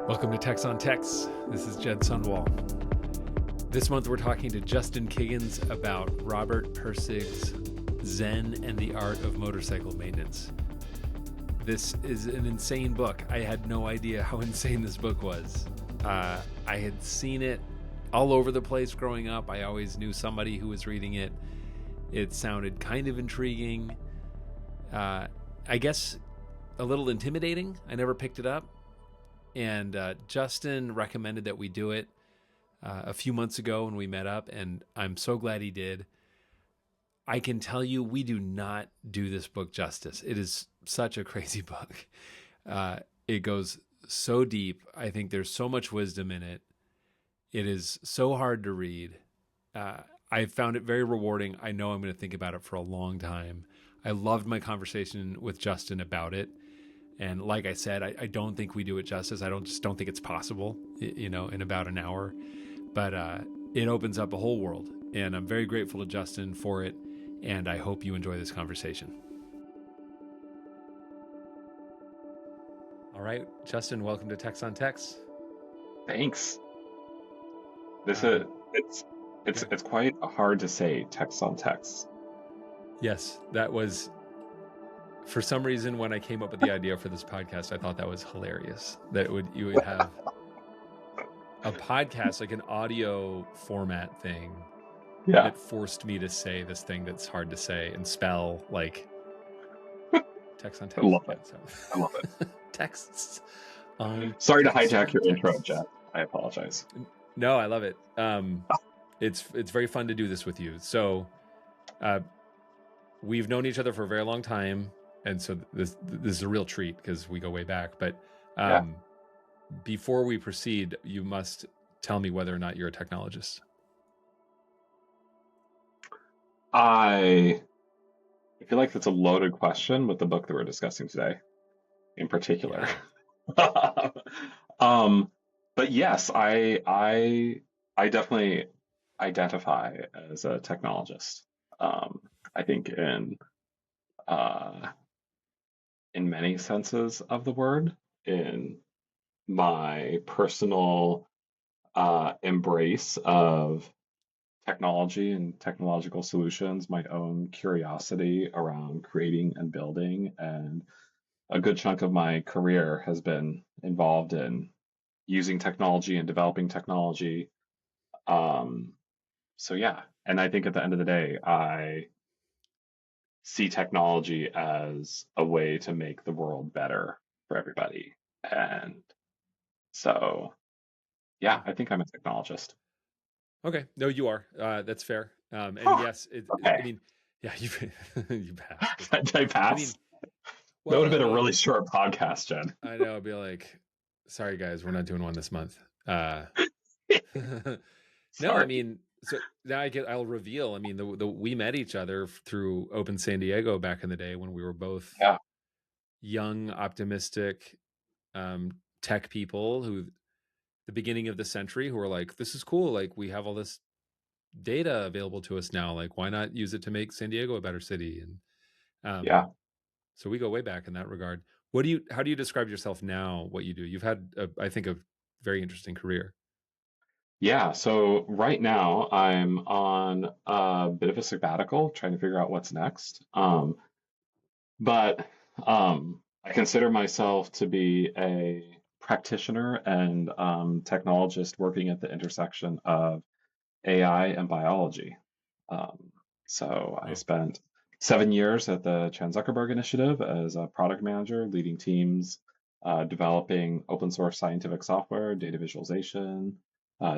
Welcome to Techs on Techs. This is Jed Sunwall. This month we're talking to Justin Kiggins about Robert Pirsig's Zen and the Art of Motorcycle Maintenance. This is an insane book. I had no idea how insane this book was. I had seen it all over the place growing up. I always knew somebody who was reading it. It sounded kind of intriguing. I guess a little intimidating. I never picked it up. And Justin recommended that we do it a few months ago when we met up, and I'm so glad he did. I can tell you we do not do this book justice. It is such a crazy book. It goes so deep. I think there's so much wisdom in it. It is so hard to read. I found it very rewarding. I know I'm going to think about it for a long time. I loved my conversation with Justin about it. And like I said, I don't think we do it justice. I don't think it's possible, in about an hour. But it opens up a whole world. And I'm very grateful to Justin for it. And I hope you enjoy this conversation. All right, Justin, welcome to Techs on Techs. Thanks. It's quite hard to say Techs on Techs. Yes, that was... For some reason, when I came up with the idea for this podcast, I thought that was hilarious. That you would have a podcast, like an audio format thing, that forced me to say this thing that's hard to say and spell, like text on text. I love it. I love it. Texts. Sorry to hijack your intro, Jeff. I apologize. No, I love it. It's very fun to do this with you. So, we've known each other for a very long time. And so this is a real treat because we go way back. But before we proceed, you must tell me whether or not you're a technologist. I feel like that's a loaded question with the book that we're discussing today, in particular. Yeah. But yes, I definitely identify as a technologist. I think in many senses of the word, in my personal embrace of technology and technological solutions, my own curiosity around creating and building, and a good chunk of my career has been involved in using technology and developing technology. So yeah, and I think at the end of the day, I see technology as a way to make the world better for everybody. And so, yeah, I think I'm a technologist. Okay. No, you are. That's fair. And yes, okay. I mean, yeah, you passed. I passed? I mean, that would have been a really short podcast, Jen. I know. I'd be like, sorry, guys, we're not doing one this month. No, I mean, so now I'll reveal. I mean, we met each other through Open San Diego back in the day when we were both young, optimistic tech people who, the beginning of the century, who were like, this is cool. Like, we have all this data available to us now. Like, why not use it to make San Diego a better city? And so we go way back in that regard. How do you describe yourself now, what you do? You've had, I think, a very interesting career. Yeah, so right now I'm on a bit of a sabbatical, trying to figure out what's next. But I consider myself to be a practitioner and technologist working at the intersection of AI and biology. So I spent 7 years at the Chan Zuckerberg Initiative as a product manager, leading teams, developing open source scientific software, data visualization,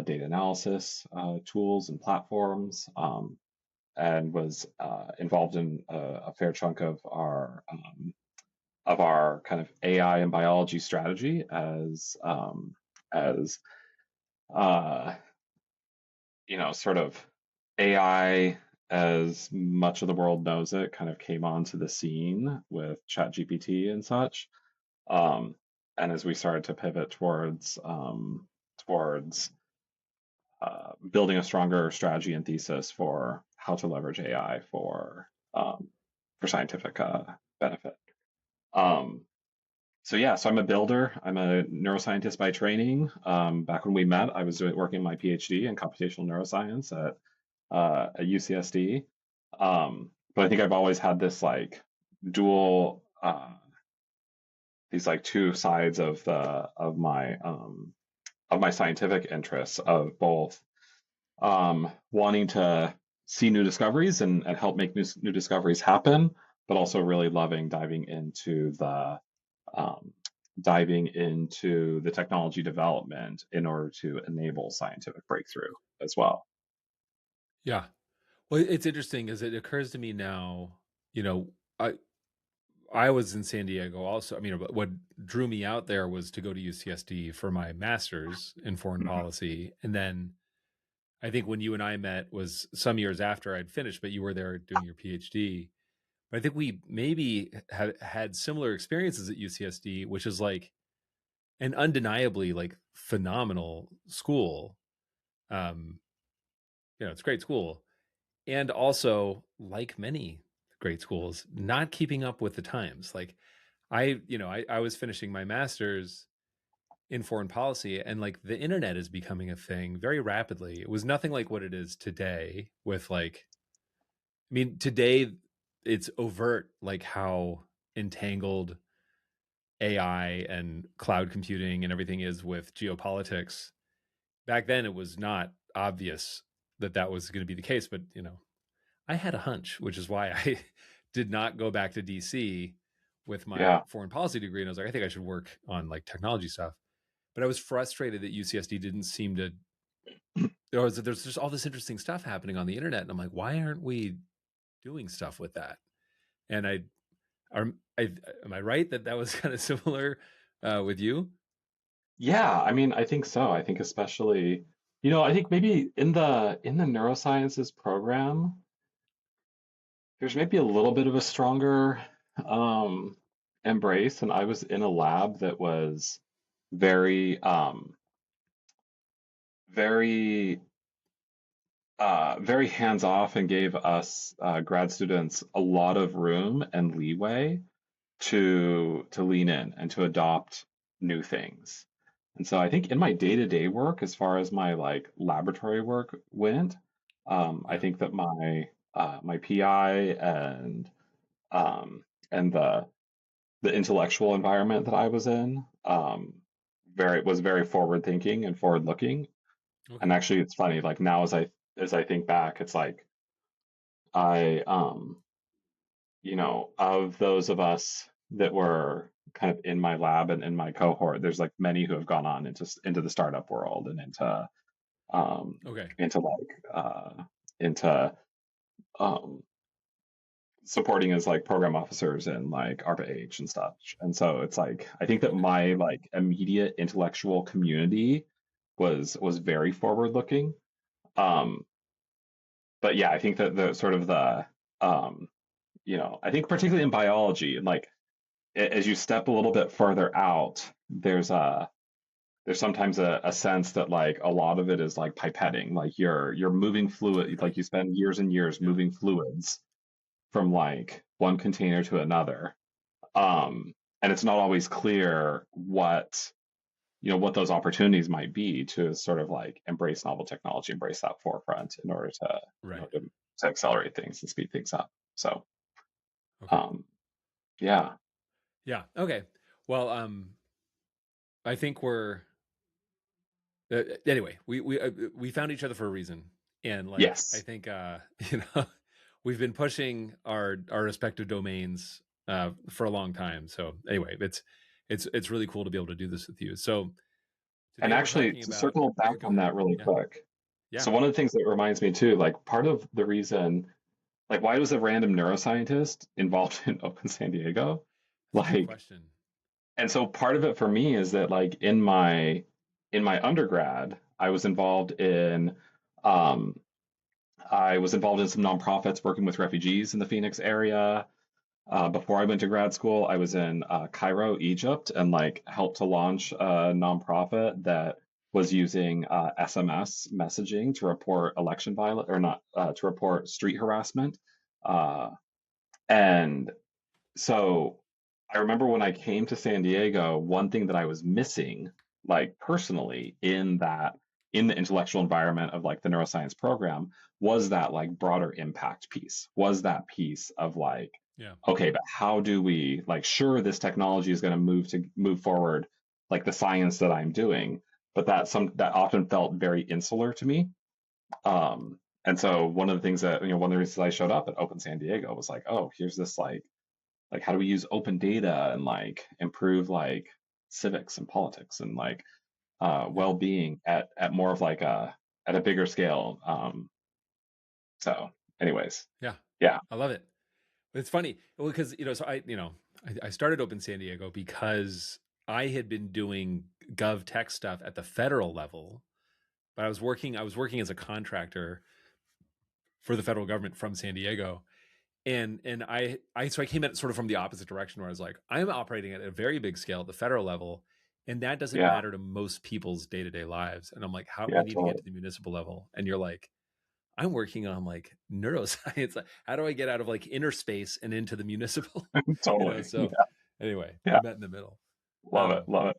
data analysis tools and platforms, and was involved in a fair chunk of our kind of AI and biology strategy as sort of AI, as much of the world knows it, kind of came onto the scene with ChatGPT and such. And as we started to pivot towards building a stronger strategy and thesis for how to leverage AI for scientific benefit. So yeah, so I'm a builder. I'm a neuroscientist by training. Back when we met, I was working my PhD in computational neuroscience at UCSD. But I think I've always had this like dual, these like two sides of my scientific interests of both wanting to see new discoveries and help make new discoveries happen, but also really loving um, diving into the technology development in order to enable scientific breakthrough as well. Yeah. Well, it's interesting as it occurs to me now, you know, I I was in San Diego also. I mean, what drew me out there was to go to UCSD for my master's in foreign Mhm. policy. And then I think when you and I met was some years after I'd finished, but you were there doing your PhD. But I think we maybe had similar experiences at UCSD, which is like an undeniably like phenomenal school. Um, it's a great school. And also, like many great schools, not keeping up with the times. Like I was finishing my master's in foreign policy, and like the internet is becoming a thing very rapidly. It was nothing like what it is today with like, I mean, today it's overt like how entangled AI and cloud computing and everything is with geopolitics. Back then it was not obvious that that was going to be the case, but I had a hunch, which is why I did not go back to DC with my Yeah, foreign policy degree. And I was like, I think I should work on like technology stuff. But I was frustrated that UCSD didn't seem to. There's just all this interesting stuff happening on the internet, and I'm like, why aren't we doing stuff with that? And are, I am I right that that was kind of similar with you? yeah. I mean, I think so. I think especially, I think maybe in the neurosciences program, there's maybe a little bit of a stronger um, embrace. And I was in a lab that was very, very very hands off and gave us grad students a lot of room and leeway to lean in and to adopt new things. And so I think in my day-to-day work, as far as my like laboratory work went, I Yeah. think that my PI um, and the intellectual environment that I was in was very forward thinking and forward looking. And Okay. actually, it's funny. Like now, as I think back, it's like I of those of us that were kind of in my lab and in my cohort, there's like many who have gone on into the startup world and um Okay. into like into um supporting as like program officers and like ARPA-H and stuff. And so it's like I think that Okay. my like immediate intellectual community was very forward looking. Um, but yeah, I think that the sort of the um, I think particularly in biology, like as you step a little bit further out, there's sometimes a sense that like a lot of it is like pipetting, like you're moving fluid, like Right. you spend years and years Yeah. moving fluids from like one container to another. And it's not always clear what those opportunities might be to sort of like embrace novel technology, embrace that forefront in order to, you know, Right. to, to accelerate things and speed things up. So, Okay. um, yeah. Yeah. Okay. Well, I think we're anyway, we found each other for a reason, and like I Yes. think we've been pushing our respective domains for a long time. So anyway, it's really cool to be able to do this with you. So And today we're actually, talking to about. circle Yeah, back go on ahead. that really Yeah, quick. yeah, So one of the things that reminds me too, like part of the reason, like why was a random neuroscientist involved in Open San Diego? that's a good Like, question. and so part of it for me is that like in my undergrad, um I was involved in some nonprofits working with refugees in the Phoenix area. Before I went to grad school, I was in Cairo, Egypt, and like helped to launch a nonprofit that was using SMS messaging to report election violence or not to report street harassment. Uh, and so I remember when I came to San Diego, one thing that I was missing, like personally, in the intellectual environment of like the neuroscience program, was that like broader impact piece, was that piece of like, Yeah. okay, but how do we like, sure, this technology is going to move forward, like the science that I'm doing, but that often felt very insular to me. And so one of the things that, one of the reasons I showed up at Open San Diego was like, oh, here's this like how do we use open data and like improve like civics and politics and like Yeah. well-being at more of like a at a bigger scale. So anyways, Yeah. yeah, I love it. It's funny because so I started Open San Diego because I had been doing gov tech stuff at the federal level, but I was working as a contractor for the federal government from San Diego. And I came at it sort of from the opposite direction where I was like, I'm operating at a very big scale at the federal level, and that doesn't yeah, matter to most people's day-to-day lives. And I'm like, how yeah, we need to get totally. to the municipal level. And you're like, I'm working on like neuroscience. Like, how do I get out of like inner space and into the municipal? Totally. So Yeah, anyway, we yeah, met in the middle. love it, Um, love it.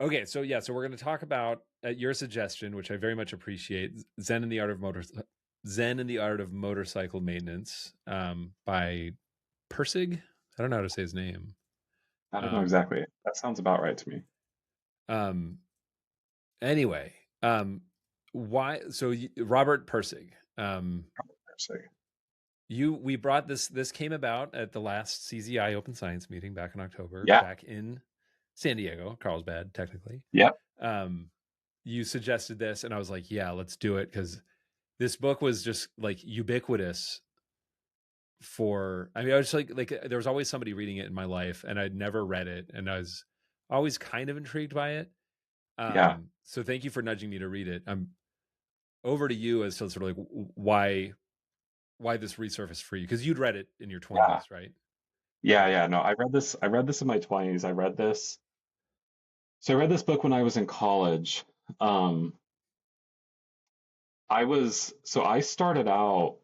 okay, so yeah, so we're going to talk about your suggestion, which I very much appreciate, Zen and the Art of Motorcycle Maintenance, by Persig. I don't know how to say his name. I don't know Um, exactly. That sounds about right to me. um, anyway, why? So Robert Persig, So, we brought this. This came about at the last CZI Open Science meeting back in October, yeah, back in San Diego, Carlsbad, technically. yeah, Um, you suggested this, and I was like, yeah, let's do it because this book was just like ubiquitous for. I mean, I was like there was always somebody reading it in my life, and I'd never read it, and I was always kind of intrigued by it. yeah, So thank you for nudging me to read it. I'm over to you as to sort of like why this resurfaced for you because you'd read it in your yeah, 20s, right? yeah, Yeah. yeah. No, I read this in my 20s. I read this book when I was in college. Um, I started out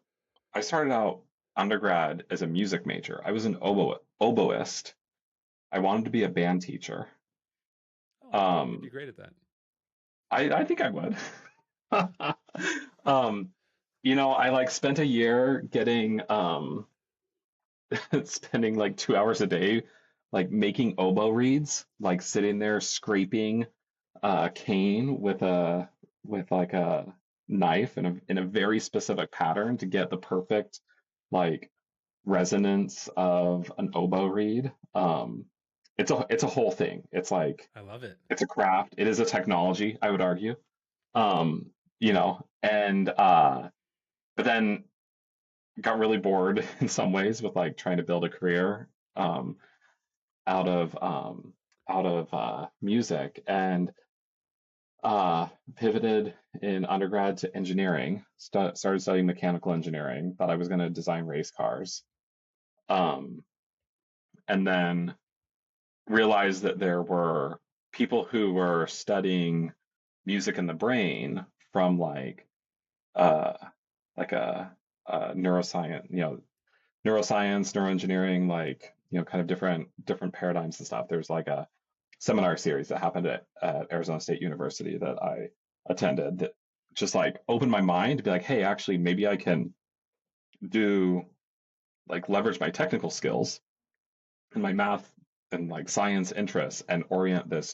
undergrad as a music major. I was an oboist. I wanted to be a band teacher. Oh, you'd be Um, great at that. I think I would. Um, I like spent a year getting spending like 2 hours a day like making oboe reeds, like sitting there scraping a cane with like a knife in a very specific pattern to get the perfect like resonance of an oboe reed. It's a whole thing. It's like I love it. it's a craft. It is a technology, I would argue. Um, and but then got really bored in some ways with like trying to build a career out of music and pivoted in undergrad to engineering. Started studying mechanical engineering. Thought I was going to design race cars. Um, and then realized that there were people who were studying music in the brain from uh like a neuroscience, neuroscience, neuroengineering, like kind of different paradigms and stuff. There's like a seminar series that happened at Arizona State University that I attended that just like opened my mind to be like, hey, actually, maybe I can do like leverage my technical skills and my math and like science interests and orient this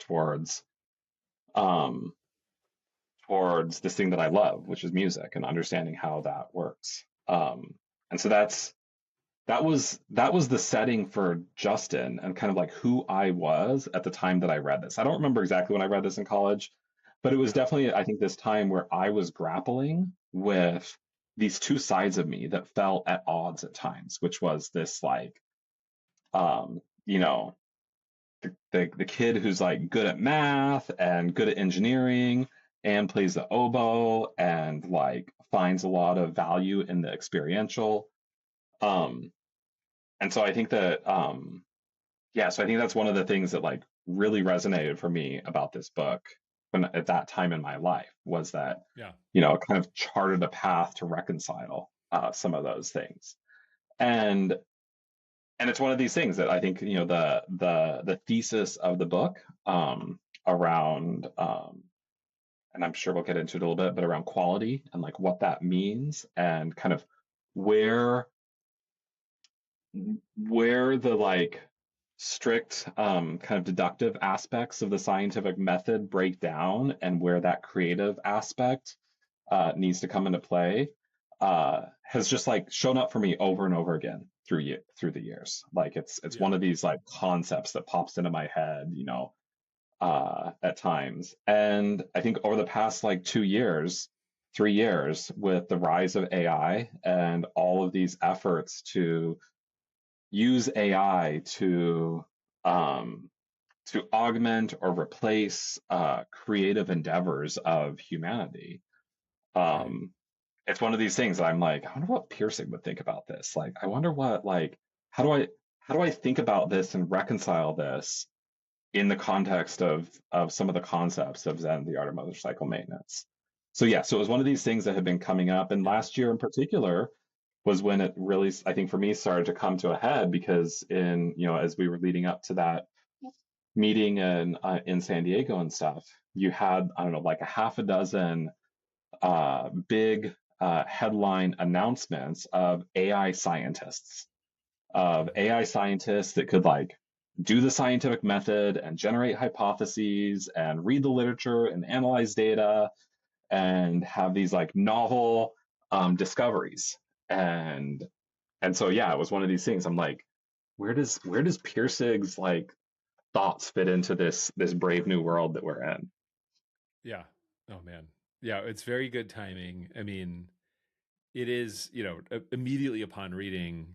um towards this thing that I love, which is music and understanding how that works. And so that was the setting for Justin and kind of like who I was at the time that I read this. I don't remember exactly when I read this in college, but it was Yeah. definitely I think this time where I was grappling with these two sides of me that felt at odds at times, which was this like um, you know, the kid who's like good at math and good at engineering and plays the oboe and like finds a lot of value in the experiential. Um, and so I think that yeah, so I think that's one of the things that like really resonated for me about this book when at that time in my life was that, Yeah. it kind of charted a path to reconcile some of those things. And and it's one of these things that I think, the thesis of the book, around, and I'm sure we'll get into it a little bit, but around quality and like what that means and kind of where where the like strict, kind of deductive aspects of the scientific method break down and where that creative aspect, needs to come into play, has just like shown up for me over and over again through the years. Like it's Yeah. one of these like concepts that pops into my head, at times. And I think over the past like 2 years, 3 years, with the rise of AI and all of these efforts to use AI um, to augment or replace, creative endeavors of humanity. Right. Um, it's one of these things that I'm like, I wonder what Piercing would think about this. Like, I wonder what like how do I think about this and reconcile this in the context of some of the concepts of Zen, the art of motorcycle maintenance. So yeah, so it was one of these things that had been coming up, and Yeah. last year in particular was when it really, I think for me, started to come to a head because as we were leading up to that meeting in San Diego and stuff, you had, I don't know, like a half a dozen, big, headline announcements of Mhm. AI scientists that could like do the scientific method and generate hypotheses and read the literature and analyze data and have these like novel, discoveries. And so yeah, it was one of these things. I'm like, where does Piercig's like thoughts fit into this brave new world that we're in? Yeah. Oh man. Yeah, it's very good timing. I mean, it is, immediately upon reading,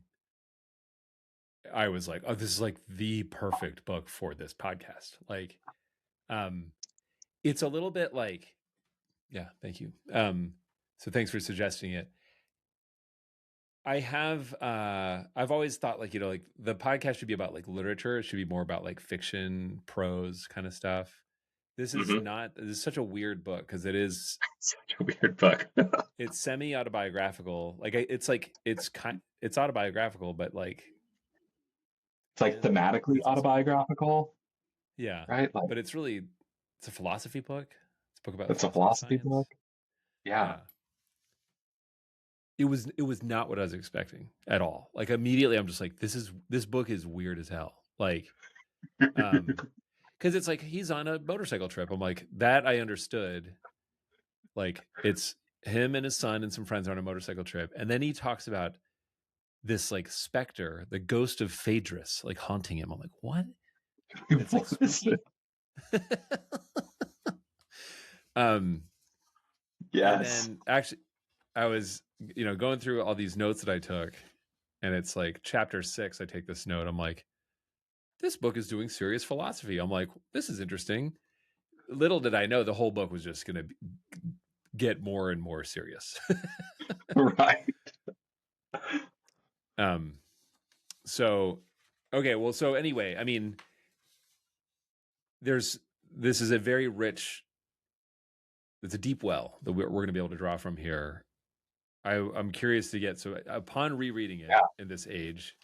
I was like, oh, this is like the perfect book for this podcast. Like, um, it's a little bit like, yeah, thank you. So thanks for suggesting it. I've always thought like, like the podcast should be about like literature. It should be more about like fiction, prose kind of stuff. This is Mm-hmm. not, this is such a weird book because it is, Such a weird book. it's semi autobiographical. It's autobiographical, but like, It's like thematically it's also, autobiographical, yeah, right? Like but it's a philosophy book. It's a book about it's a philosophy of philosophy science. book. Yeah. Yeah. It was not what I was expecting at all. Like immediately I'm just like, this book is weird as hell. Like, um, because it's like he's on a motorcycle trip. I'm like, that I understood. Like it's him and his son and some friends are on a motorcycle trip. And then he talks about this like specter, the ghost of Phaedrus, like haunting him. I'm like, what? It's like What is it? spooky. um, and Yes. then actually I was, going through all these notes that I took, and it's like chapter 6, I take this note. I'm like, this book is doing serious philosophy. I'm like, this is interesting. Little did I know the whole book was just going to get more and more serious. Right. um, so, okay, well, so anyway, I mean, there's this is a very rich, it's a deep well that we're going to be able to draw from here. I'm curious to get, so upon rereading it Yeah. in this age,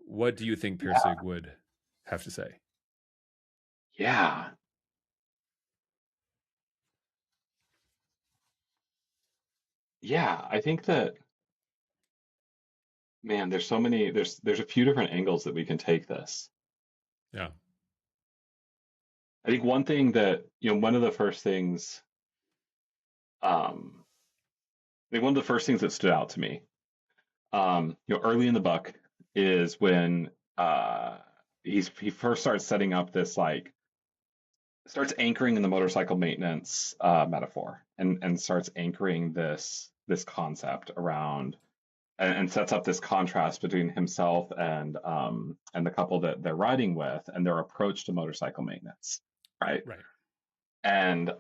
what do you think Yeah. Pirsig would have to say? Yeah. Yeah. I think that, man, there's a few different angles that we can take this. Yeah, I think one thing that, one of the first things, um, I think one of the first things that stood out to me, early in the book is when, he first starts setting up this like starts anchoring in the motorcycle maintenance, metaphor, and starts anchoring this concept around, and sets up this contrast between himself and the couple that they're riding with and their approach to motorcycle maintenance, right? right. And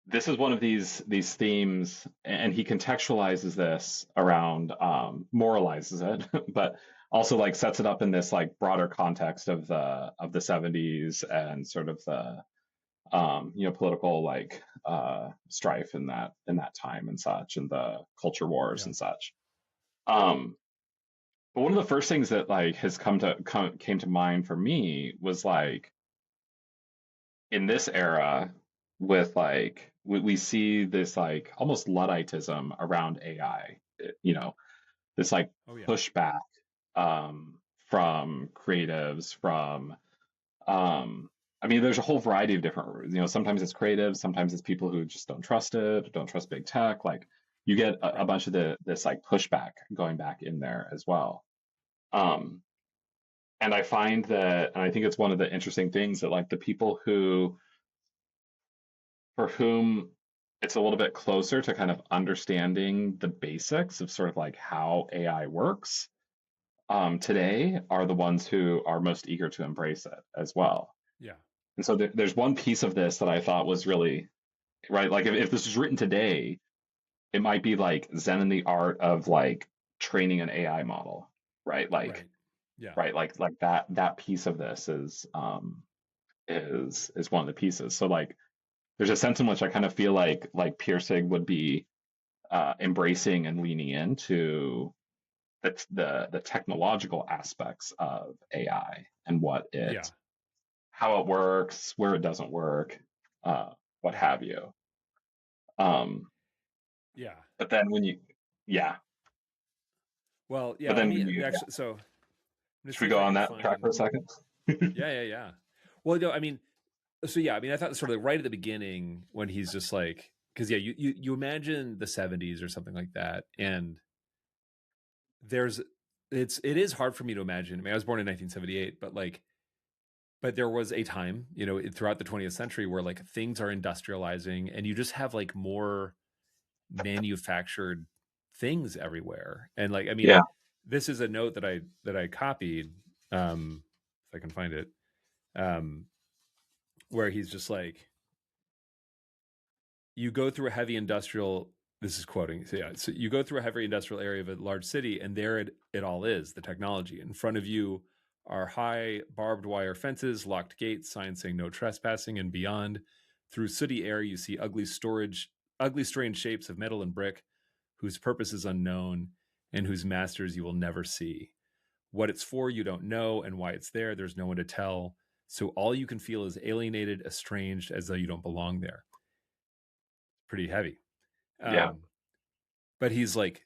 this is one of these themes, and he contextualizes this around, moralizes it, but also like sets it up in this like broader context of the 70s and sort of the, political like, strife in that time and such, and the culture wars Yeah, and such. Um, But one of the first things that like has came to mind for me was like in this era with like we see this like almost Ludditism around AI, you know, this like Oh yeah. pushback from creatives, from um, I mean, there's a whole variety of different, you know, sometimes it's creatives, sometimes it's people who just don't trust it, don't trust big tech. Like you get a Right. bunch of this like pushback going back in there as well. Um, and I find that, and I think it's one of the interesting things that like the people who for whom it's a little bit closer to kind of understanding the basics of sort of like how AI works today are the ones who are most eager to embrace it as well. Yeah. And so there's one piece of this that I thought was really right. Like if this was written today, it might be like Zen and the art of like training an AI model, right? Right. Yeah. Like that piece of this is one of the pieces. So like there's a sense in which I kind of feel like Pirsig would be embracing and leaning into the technological aspects of AI and Yeah. how it works, where it doesn't work, uh, what Yeah. have you. Um, Yeah. but then yeah, Well, but yeah. I then mean, when you, yeah, actually, so I'm gonna should see we if go I on can that track for find. a second? Yeah. Yeah. Yeah. Well, no, I mean, so yeah, I mean, I thought sort of like right at the beginning when he's just like, because yeah, you imagine the '70s or something like that, and there's it is hard for me to imagine. I mean, I was born in 1978, but like, but there was a time, you know, throughout the 20th century where like things are industrializing, and you just have like more manufactured things everywhere. And like, I mean, Yeah, this is a note that I copied, if I can find it, um, where he's just like, you go through a heavy industrial, this is quoting, so yeah, so you go through a heavy industrial area of a large city, and there it all is, the technology in front of you are high barbed wire fences, locked gates, signs saying no trespassing, and beyond through sooty air you see ugly strange shapes of metal and brick whose purpose is unknown and whose masters you will never see. What it's for you don't know, and why it's there there's no one to tell, so all you can feel is alienated, estranged, as though you don't belong there. Pretty heavy. yeah, um, but he's like,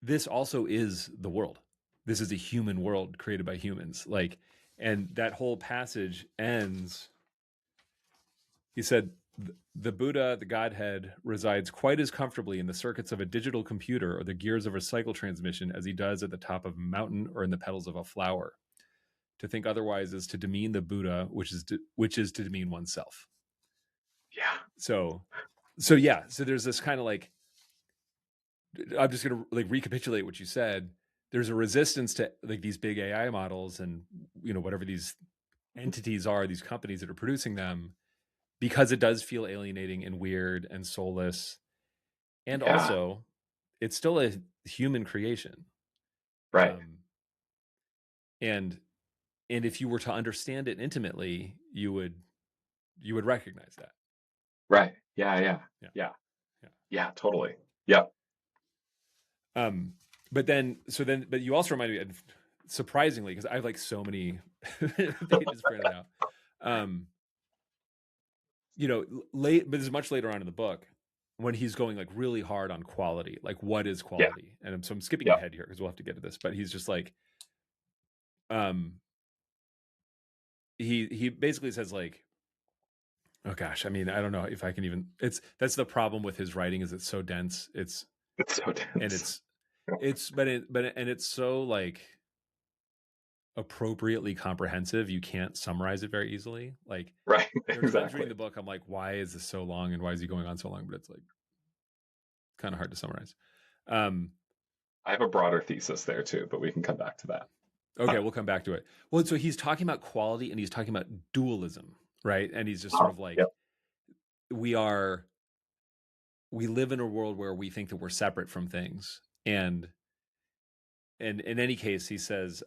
this also is the world. This is a human world created by humans. Like, and that whole passage ends. He said, the Buddha, the Godhead, resides quite as comfortably in the circuits of a digital computer or the gears of a cycle transmission as he does at the top of a mountain or in the petals of a flower. To think otherwise is to demean the Buddha, which is to demean oneself. yeah, So, so yeah. So there's this kind of like, I'm just going to like recapitulate what you said. There's a resistance to like these big AI models and, you know, whatever these entities are, these companies that are producing them, because it does feel alienating and weird and soulless. And yeah, also, it's still a human creation. right, Um, and and if you were to understand it intimately, you would recognize that. right, yeah, yeah, Yeah, yeah, yeah. yeah, totally, yep, But then, but you also remind me, surprisingly, because I have like so many pages printed out. Um, you know, late, but this is much later on in the book when he's going like really hard on quality, like what is yeah, quality? And so I'm skipping yep, ahead here because we'll have to get to this, but he's just like, um, he basically says like, oh gosh, I mean, I don't know if I can even. It's that's the problem with his writing is it's so dense. it's so And dense, and it's so like appropriately comprehensive. You can't summarize it very easily. Like right, there are times exactly. reading the book, I'm like, why is this so long and why is he going on so long? But it's like kind of hard to summarize. Um, I have a broader thesis there too, but we can come back to okay, that. we'll come back to it. Well, so he's talking about quality and he's talking about dualism, right? And he's just sort of Yep, like, we are, we live in a world where we think that we're separate from things. And in any case, he says,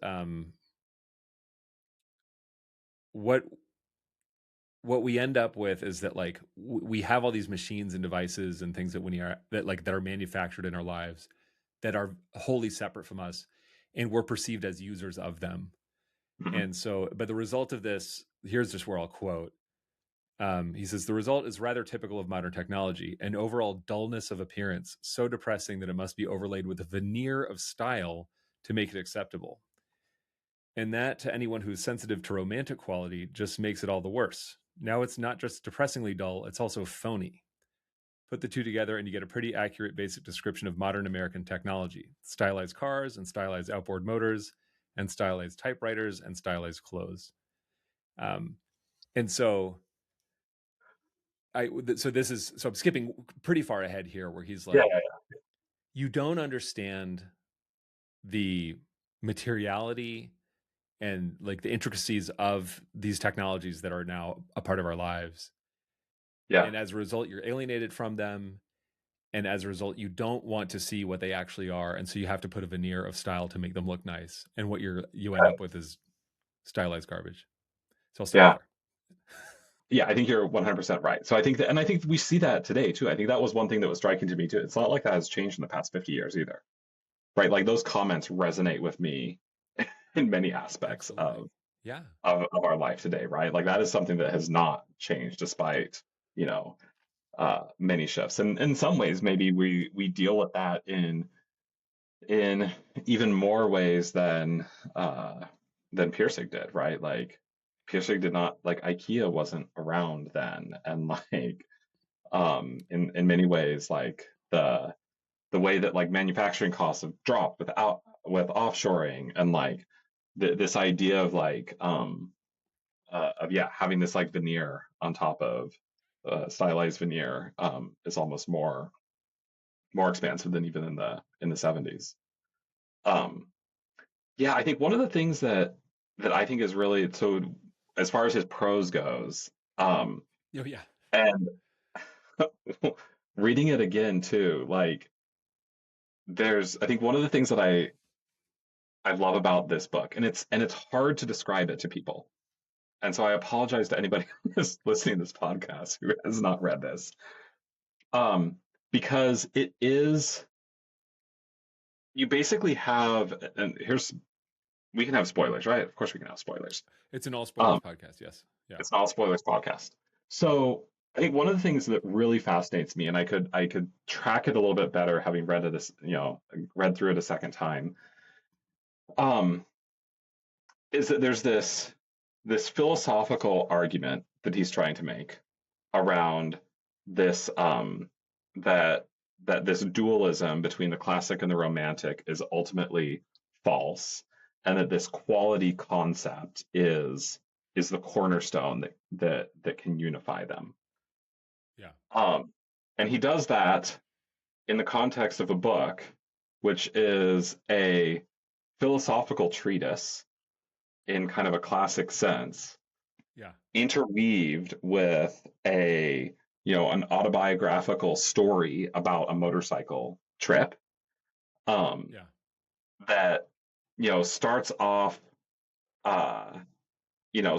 what what we end up with is that like we have all these machines and devices and things that when you are that like that are manufactured in our lives that are wholly separate from us, and we're perceived as users of them. Mhm. And so, but the result of this, here's just where I'll quote. He says, the result is rather typical of modern technology, an overall dullness of appearance, so depressing that it must be overlaid with a veneer of style to make it acceptable. And that, to anyone who's sensitive to romantic quality, just makes it all the worse. Now it's not just depressingly dull, it's also phony. Put the two together and you get a pretty accurate basic description of modern American technology: stylized cars and stylized outboard motors and stylized typewriters and stylized clothes. Um, and so so I'm skipping pretty far ahead here where he's Yeah, like, you don't understand the materiality and like the intricacies of these technologies that are now a part of our lives. yeah, And as a result, you're alienated from them. And as a result, you don't want to see what they actually are. And so you have to put a veneer of style to make them look nice. And what you end yeah, up with is stylized garbage. So I'll stop yeah. there. Yeah, I think you're 100% right. So I think that, and I think we see that today too. I think that was one thing that was striking to me too. It's not like that has changed in the past 50 years either, right? Like those comments resonate with me in many aspects Absolutely. Yeah. of our life today, right? Like that is something that has not changed despite, you know, many shifts. And in some ways, maybe we deal with that in even more ways than Piercing did, right? Like Piercing did not, like IKEA wasn't around then, and like in many ways, like the way that like manufacturing costs have dropped with offshoring, and like this idea of like of yeah, having this like veneer on top of stylized veneer is almost more expansive than even in the 70s. Um, yeah, I think one of the things that I think is really so, as far as his prose goes, Oh, yeah. and reading it again too, like there's, I think one of the things that I love about this book, and it's hard to describe it to people. And so I apologize to anybody who's listening to this podcast who has not read this. Um, because it is, you basically have, and here's, we can have spoilers, right? Of course we can have spoilers. It's an all spoilers Um, podcast. Yes. Yeah. it's not a spoilers podcast. So I think one of the things that really fascinates me, and I could track it a little bit better having read it, read through it a second time, um, is that there's this philosophical argument that he's trying to make around this that this dualism between the classic and the romantic is ultimately false, and that this quality concept is the cornerstone that can unify them. Yeah. Um, and he does that in the context of a book, which is a philosophical treatise in kind of a classic sense, Yeah. interweaved with an autobiographical story about a motorcycle trip, um, Yeah. that starts off, uh,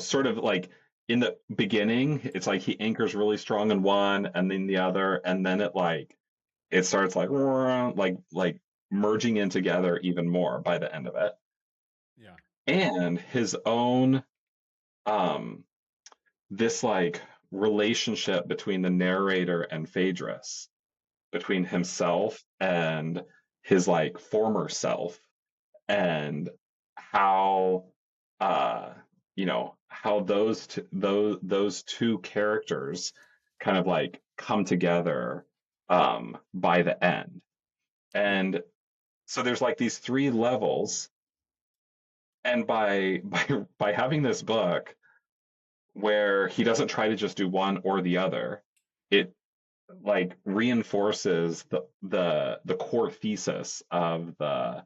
sort of like in the beginning, it's like he anchors really strong in one and then the other, and then it starts like merging in together even more by the end of it. Yeah. And his own um this like relationship between the narrator and Phaedrus, between Yeah. himself and his like former self, and how how those two characters kind of like come together by the end. Yeah. And so there's like these three levels, and by having this book where he doesn't try to just do one or the other, it like reinforces the core thesis of the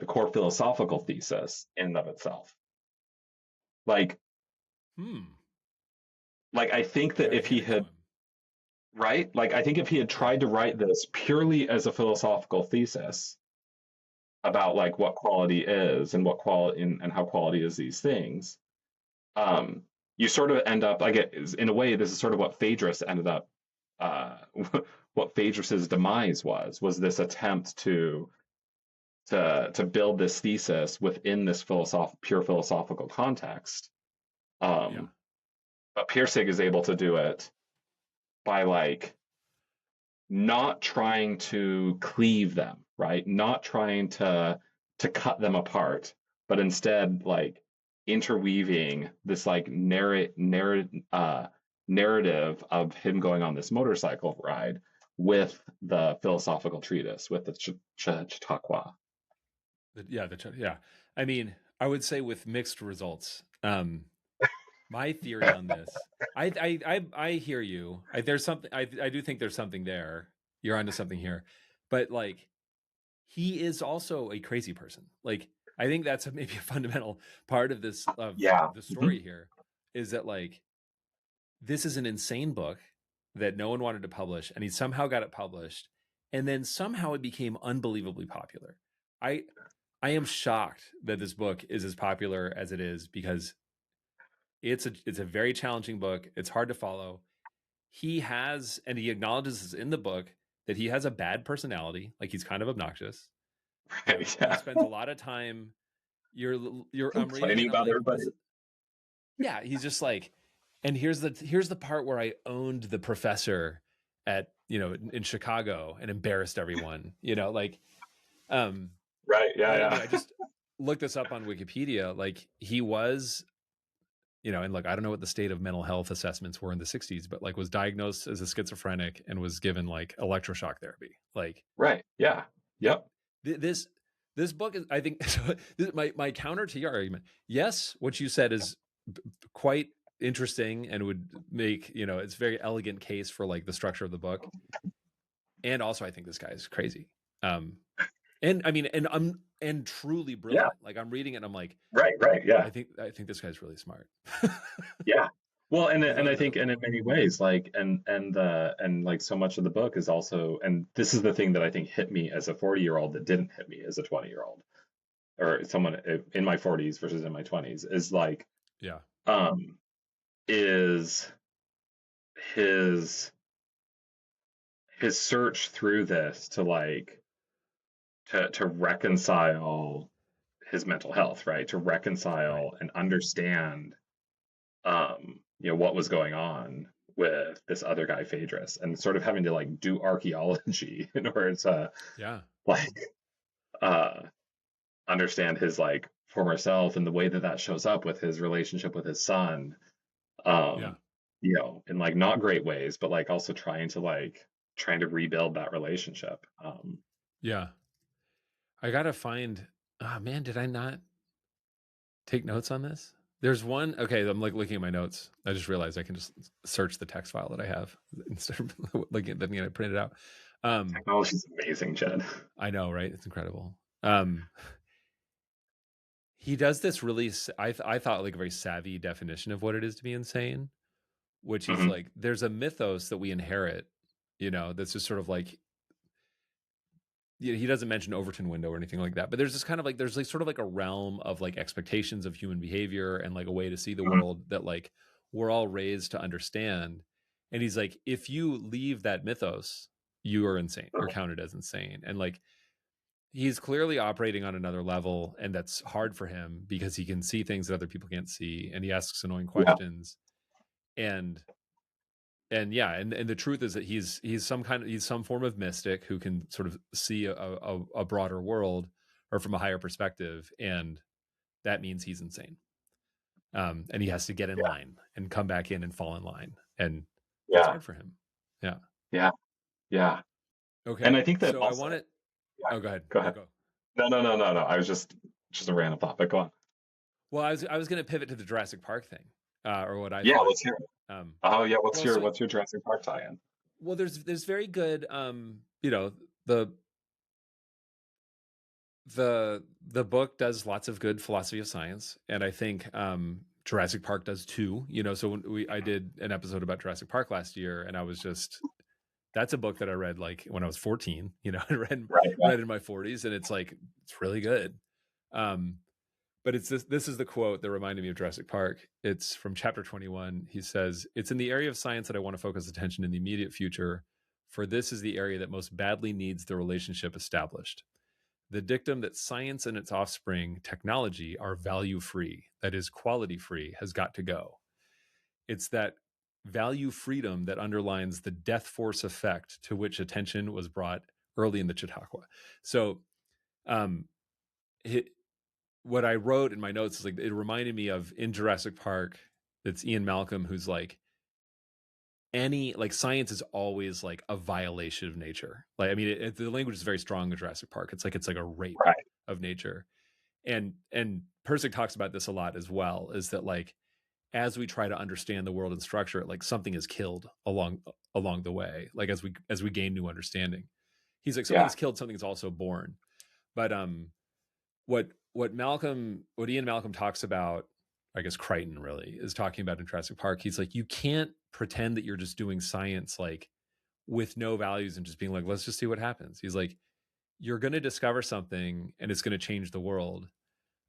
core philosophical thesis in and of itself. Like Hmm. I think You that got to if he hand it to had, him. right, like I think if he had Yeah. tried to write this purely as a philosophical thesis about like what quality is and what quality and how quality is these things, um, you sort of end up, I get, in a way, this is sort of what Phaedrus ended up, uh, what Phaedrus's demise was this attempt to to build this thesis within this pure philosophical context. Yeah. Um, but Pirsig is able to do it by like not trying to cleave them, right? Not trying to cut them apart, but instead like interweaving this like narrative of him going on this motorcycle ride with the philosophical treatise, with the Chautauqua. Yeah. I mean, I would say with mixed results. My theory on this, I hear you. There's something. I do think there's something there. You're onto something here, but like he is also a crazy person. Like I think that's maybe a fundamental part of this of Yeah. the Mhm. story here is that like this is an insane book that no one wanted to publish, and he somehow got it published, and then somehow it became unbelievably popular. I I am shocked that this book is as popular as it is because it's a very challenging book. It's hard to follow. He has, and he acknowledges this in the book, that he has a bad personality. Like he's kind of obnoxious. He Yeah. spends a lot of time. I'm reading it Complaining and I'm about like, everybody. this. Yeah, he's just like, and here's the part where I owned the professor at in Chicago and embarrassed everyone. Like, um, Right. Yeah. but I mean, Yeah. I just looked this up on Wikipedia. Like he was, and like I don't know what the state of mental health assessments were in the 60s, but like was diagnosed as a schizophrenic and was given like electroshock therapy. Like, Right. Yeah. yeah, Yep. this book is, I think, so my counter to your argument. Yes, what you said is quite interesting and would make it's a very elegant case for like the structure of the book. And also, I think this guy is crazy. Um, and I mean, and truly Yeah. brilliant. Like I'm reading it, and I'm like, Right. Right. Yeah. I think this guy's really smart. Yeah. Well, and He's and like I the think, and in many ways, like, and like so much of the book is also, and this is the thing that I think hit me as a 40-year-old that didn't hit me as a 20-year-old, or someone in my 40s versus in my 20s, is like, yeah, um, is his his search through this to like to reconcile his mental health, right? To right, reconcile and understand what was going on with this other guy, Phaedrus, and sort of having to like do archaeology in order to yeah, like uh understand his like former self and the way that that shows up with his relationship with his son, yeah, um, in like not great ways, but like also trying to rebuild that relationship. yeah. I gotta find. Oh man, did I not take notes on this? There's one. Okay, I'm like looking at my notes. I just realized I can just search the text file that I have instead of looking at the thing I printed out. Um, Technology is amazing, Jed. I know, right? It's incredible. Um, he does this really. I thought like a very savvy definition of what it is to be insane, which is Hmm. like there's a mythos that we inherit. That's just sort of like he doesn't mention Overton window or anything like that, but there's this kind of like there's like sort of like a realm of like expectations of human behavior and like a way to see the Hmm. world that like we're all raised to understand. And he's like, if you leave that mythos, you are insane. You're counted as insane. And like he's clearly operating on another level, and that's hard for him because he can see things that other people can't see, and he asks annoying Yeah, questions. And yeah, and the truth is that he's some form of mystic who can sort of see a broader world or from a higher perspective, and that means he's insane. And he has to get in yeah, line and come back in and fall in line, and that's yeah, hard for him. Yeah. yeah, yeah. And I Okay. think that So I also, want to. yeah, Oh, go ahead. go No, ahead. go. No, no, no, no, no. I was just a random thought, but go on. Well, I was going to pivot to the Jurassic Park thing, or what I Yeah, thought. let's hear it. Um, Oh yeah, well, so what's your Jurassic Park tie-in? there's very good the the book does lots of good philosophy of science, and I think Jurassic Park does too. So when I did an episode about Jurassic Park last year, and I was just that's a book that I read like when I was 14. I read Right, yeah, read in my 40s, and it's like it's really good. Um, but it's this is the quote that reminded me of Jurassic Park. It's from chapter 21. He says, "It's in the area of science that I want to focus attention in the immediate future, for this is the area that most badly needs the relationship established. The dictum that science and its offspring, technology, are value free, that is, quality free, has got to go. It's that value freedom that underlines the death force effect to which attention was brought early in the Chautauqua. So, um, what I wrote in my notes is like, it reminded me of in Jurassic Park, it's Ian Malcolm who's like, science is always like a violation of nature. Like, I mean, the language is very strong in Jurassic Park. It's like a rape Right. of nature. And Persic talks about this a lot as well, is that like, as we try to understand the world and structure it, like something is killed along the way. Like as we gain new understanding, he's like, Yeah. something's killed, something's also born. But what Ian Malcolm talks about, I guess Crichton really is talking about in Jurassic Park. He's like, you can't pretend that you're just doing science like with no values and just being like, let's just see what happens. He's like, you're going to discover something and it's going to change the world,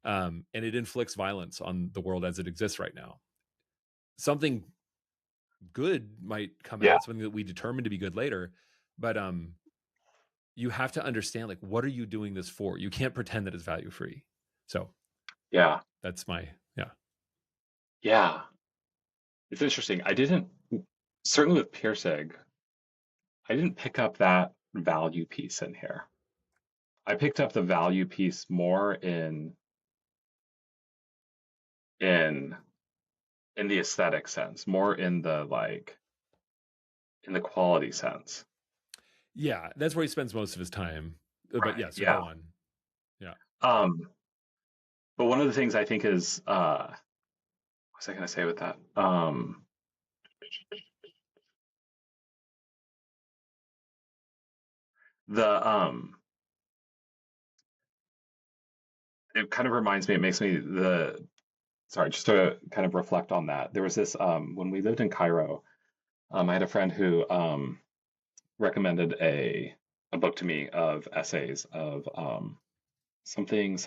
and it inflicts violence on the world as it exists right now. Something good might come Yeah. out, something that we determine to be good later, but you have to understand, like, what are you doing this for? You can't pretend that it's value free. So Yeah. that's my, yeah. Yeah. It's interesting. I didn't, certainly with Pirsig, I didn't pick up that value piece in here. I picked up the value piece more in in the aesthetic sense, more in the like in the quality sense. Yeah, that's where he spends most of his time. But Right. yeah, so go Yeah. on. Yeah. Um, but one of the things I think is what was I gonna say with that? The it kind of reminds me, it makes me the sorry, just to kind of reflect on that. There was this when we lived in Cairo, I had a friend who recommended a book to me of essays of something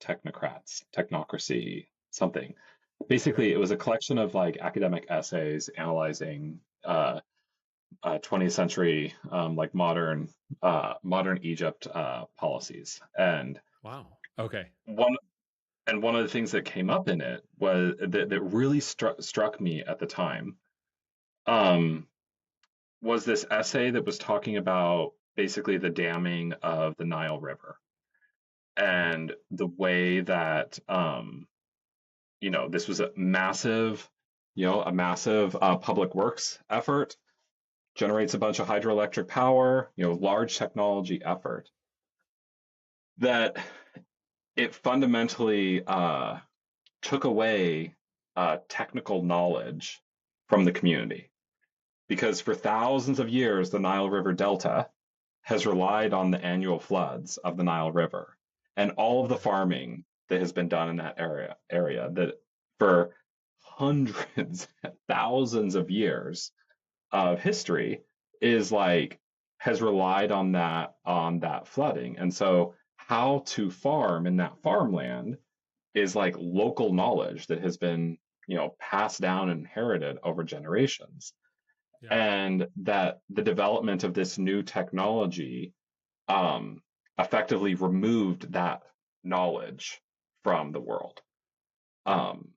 technocracy, something. Okay. Basically, it was a collection of like academic essays analyzing 20th century like modern Egypt policies. And Wow. Okay. one one of the things that came up in it was that really struck me at the time um, was this essay that was talking about basically the damming of the Nile River Okay. and the way that this was a massive, a massive public works effort, generates a bunch of hydroelectric power, large technology effort that it fundamentally took away technical knowledge from the community because for thousands of years the Nile River Delta has relied on the annual floods of the Nile River and all of the Okay. farming that has been done in that area that for hundreds thousands of years of history is like has relied on that flooding. And so how to farm in that farmland is like local knowledge that has been, passed down and inherited over generations. Yeah. And that the development of this new technology um, effectively removed that knowledge from the world. Yeah. Um,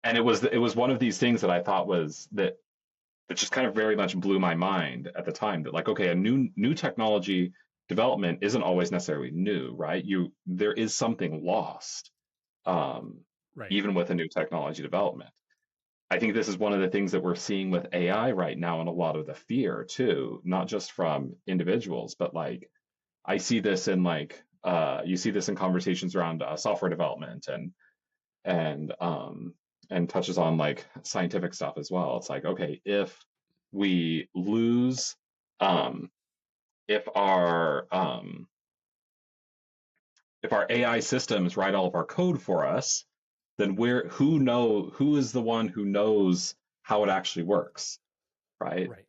and it was one of these things that I thought was that just kind of very much blew my mind at the time that like okay, a new technology development isn't always necessarily new, right? There is something lost um, Right. even with a new technology development. I think this is one of the things that we're seeing with AI right now and a lot of the fear too, not just from individuals, but like I see this in like you see this in conversations around software development and um and touches on like scientific stuff as well. It's like okay, we lose um if our AI systems write all of our code for us, then who is the one who knows how it actually works, right? Right.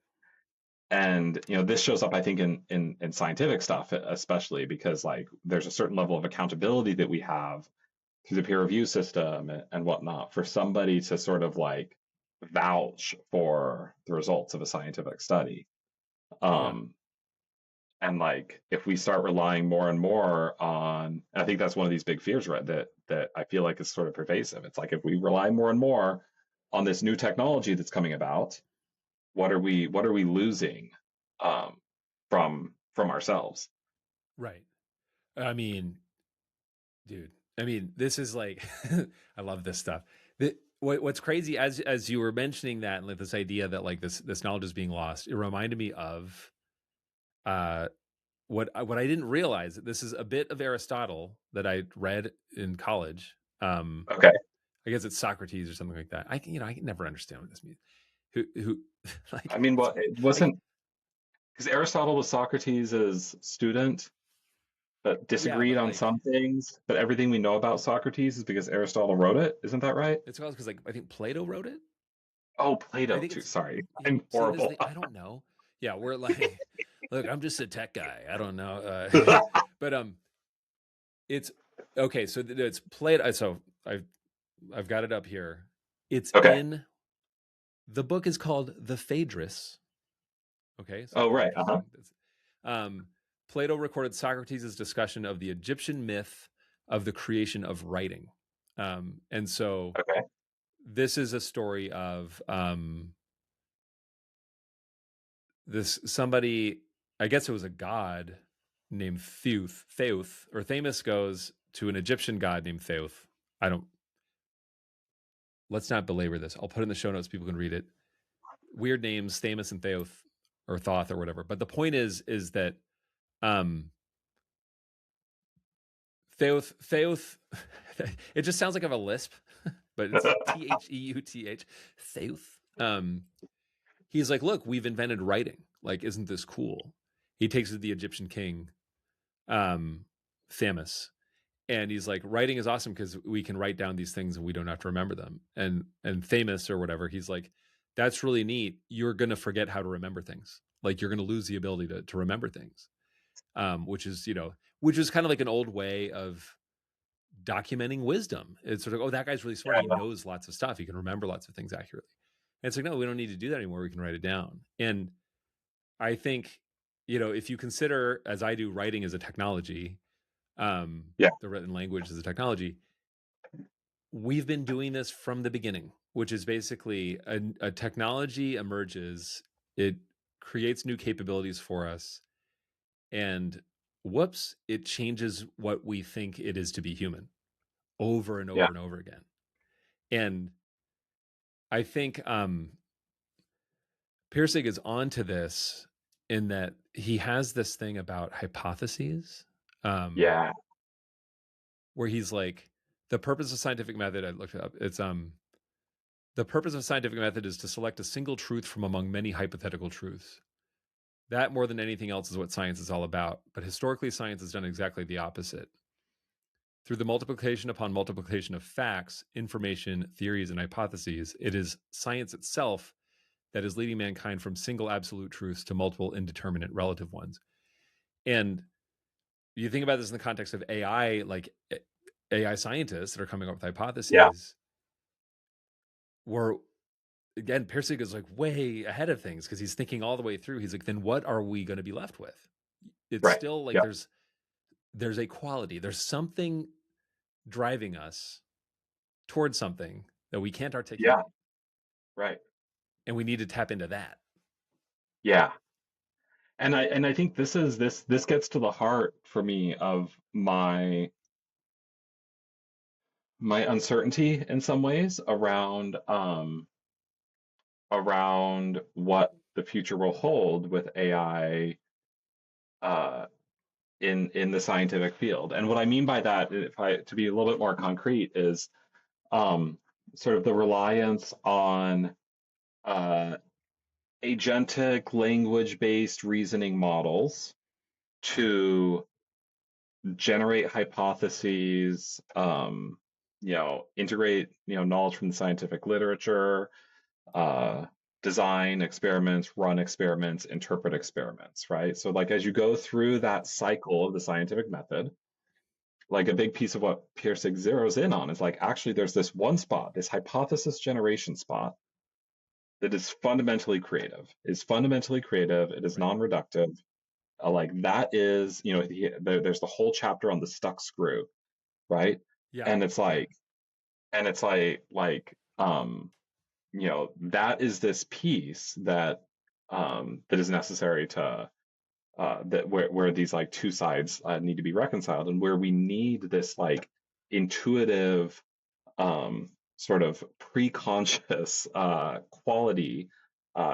And this shows up I think in scientific stuff especially because like there's a certain level of accountability that we have through the peer review system and whatnot for somebody to sort of like vouch for the results of a scientific study. Yeah. Um, And like if we start relying more and more on, I think that's one of these big fears, right? That I feel like is sort of pervasive. It's like if we rely more and more on this new technology that's coming about, what are we losing um, from ourselves? Right. I mean, dude. I mean, this is like, I love this stuff. What's crazy as you were mentioning that, and like this idea that like this knowledge is being lost, it reminded me of uh what I didn't realize. This is a bit of Aristotle that I read in college. Okay. I guess it's Socrates or something like that. I can never understand what this means. Who like I mean, it's what it like wasn't because Aristotle was Socrates' student, but yeah, disagreed but on like some things. But everything we know about Socrates is because Aristotle wrote it. Isn't that right? it's because like I think Plato wrote it. Oh, I Plato think too. it's Sorry, yeah. I'm See this horrible. thing? I don't know. Yeah, we're like, look, I'm just a tech guy. I don't know. But it's okay. So it's Plato. So I've got it up here. It's Okay. in the book is called the Phaedrus. Okay, so Oh, right. Uh-huh. interesting. Um, Plato recorded Socrates' discussion of the Egyptian myth of the creation of writing. And so Okay. this is a story of this somebody, I guess it was a god named Theuth, or Themis goes to an Egyptian god named Theuth. I don't, let's not belabor this. I'll put it in the show notes. People can read it. Weird names, Themis and Theuth or Thoth or whatever. But the point is that um, Theoth, it just sounds like I have a lisp, but it's Theuth. Theoth. He's like, look, we've invented writing. Like, isn't this cool? He takes it to the Egyptian king, um, Thamus, and he's like, writing is awesome because we can write down these things and we don't have to remember them. And Thamus or whatever, he's like, that's really neat. You're gonna forget how to remember things. Like you're gonna lose the ability to remember things. Which is which is kind of like an old way of documenting wisdom. It's sort of, oh, that guy's really smart. He Yeah. knows lots of stuff. He can remember lots of things accurately. And it's like, no, we don't need to do that anymore. We can write it down. And I think, if you consider, as I do, writing as a technology, Yeah. the written language as a technology, we've been doing this from the beginning, which is basically a technology emerges, it creates new capabilities for us, and whoops, it changes what we think it is to be human over and Yeah. over and over again. And I think Pirsig is onto this in that he has this thing about hypotheses, um, Yeah. where he's like, the purpose of scientific method, I looked it up, it's the purpose of scientific method is to select a single truth from among many hypothetical truths. That more than anything else is what science is all about. But historically, science has done exactly the opposite. Through the multiplication upon multiplication of facts, information, theories, and hypotheses, it is science itself that is leading mankind from single absolute truths to multiple indeterminate relative ones. And you think about this in the context of AI, like AI scientists that are coming up with Yeah. hypotheses, where again, Pirsig is like way ahead of things because he's thinking all the way through. He's like, then what are we going to be left with? It's Right. still like Yeah. there's a quality, there's something driving us towards something that we can't Yeah. articulate, Right. and we need to tap into that. Yeah. And I think this gets to the heart for me of my uncertainty in some ways around what the future will hold with AI uh, in the scientific field. And what I mean by that, if I to be a little bit more concrete, is um, sort of the reliance on uh, agentic language-based reasoning models to generate hypotheses, integrate knowledge from the scientific literature, uh, design experiments, run experiments, interpret experiments, right? So like as you go through that cycle of the scientific method, like a big piece of what Pirsig zeroes in on is like actually there's this one spot, this hypothesis generation spot that is fundamentally creative. It is Right. non-reductive, like that is, there's the whole chapter on the stuck screw, right? Yeah. And it's Yeah. like, that is this piece that is necessary to that where these like two sides need to be reconciled, and where we need this like intuitive sort of pre-conscious quality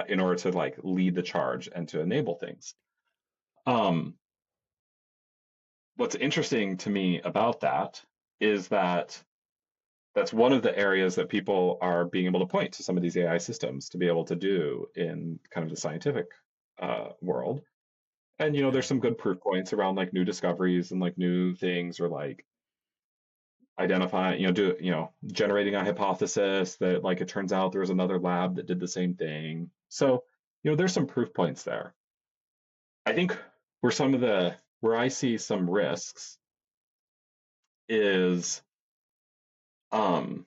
in order to like lead the charge and to enable things. Um, what's interesting to me about that is that that's one of the areas that people are being able to point to some of these AI systems to be able to do in kind of the scientific world. And there's Yeah. some good proof points around like new discoveries and like new things, or like identifying, generating a hypothesis that like it turns out there was another lab that did the same thing. So, there's some proof points there. I think where I see some risks is um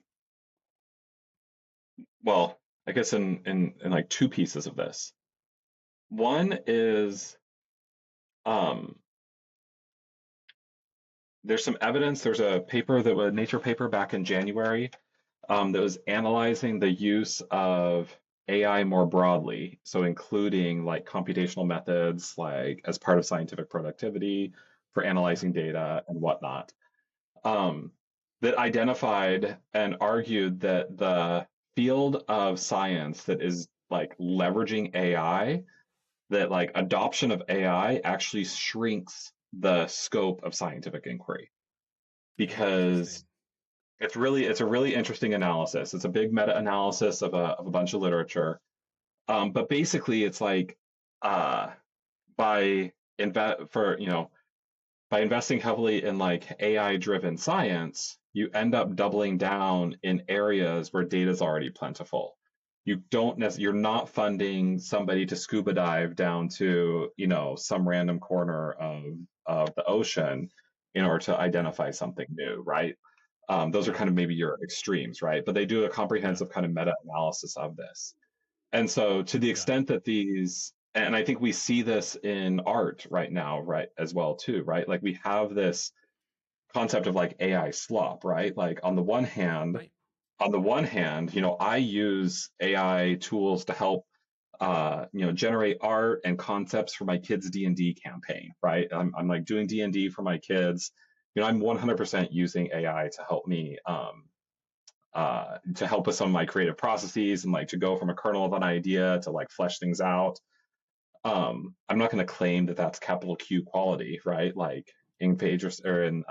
well, I guess in like two pieces of this. One is um there's some evidence. There's a paper that was a Nature paper back in January that was analyzing the use of AI more broadly, so including like computational methods, like as part of scientific productivity for Yeah. analyzing data and whatnot, um, that identified and argued that the field of science that is like leveraging AI, that like adoption of AI actually shrinks the scope of scientific inquiry, Oh, interesting. because it's a really interesting analysis. It's a big meta analysis of a bunch of literature. But basically, it's like uh, by invest for by investing heavily in like AI driven science, you end up doubling down in areas where data is already plentiful. You're not funding somebody to scuba dive down to some random corner of the ocean in order to Yeah. identify something new, right? Those are Yeah. kind of maybe your extremes, right? But they do a Yeah. comprehensive kind of meta analysis of this. And so, to the Yeah. extent that and I think we see this in art right now, right, as well, too, right? Like we have this concept of like AI slop, right? Like Right. on the one hand, I use AI tools to help generate art and concepts for my kids' D&D campaign, right? I'm like doing D&D for my kids. I'm 100% using AI to help me to help with some of my creative processes, and like to go from a kernel of an idea to like flesh things out. I'm not going to claim that that's capital Q quality, right? Like in Phaedrus or in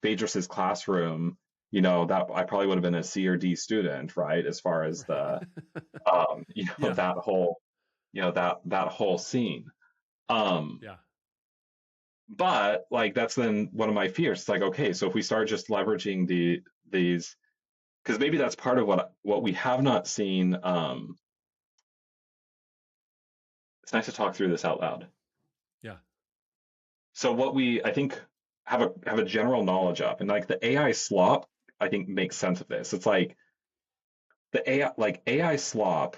Phaedrus's classroom, that I probably would have been a C or D student, right? As far as the Yeah. that whole that whole scene. Um, Yeah. but like that's then one of my fears. It's like, okay, so if we start just leveraging these, because maybe that's part of what we have not seen. It's nice to talk through this out loud. Yeah. So what we, I think, have a general knowledge of, and like the AI slop, I think makes sense of this. It's like the AI slop.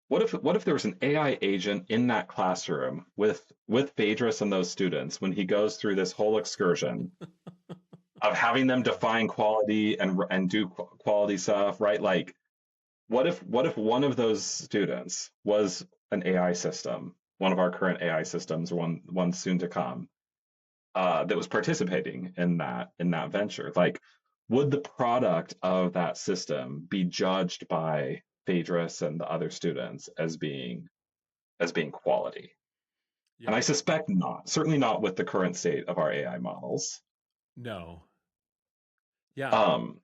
What if there was an AI agent in that classroom with Phaedrus and those students when he goes through this whole excursion of having them Yeah. define quality and do quality stuff, right? Like, what if one of those students was an AI system, one of our current AI systems, or one soon to come, that was participating in that venture? Like, would the product of that system be judged by Phaedrus and the other students as being quality? And I Yeah. suspect not. Certainly not with the current state of our AI models. No. Yeah. Um,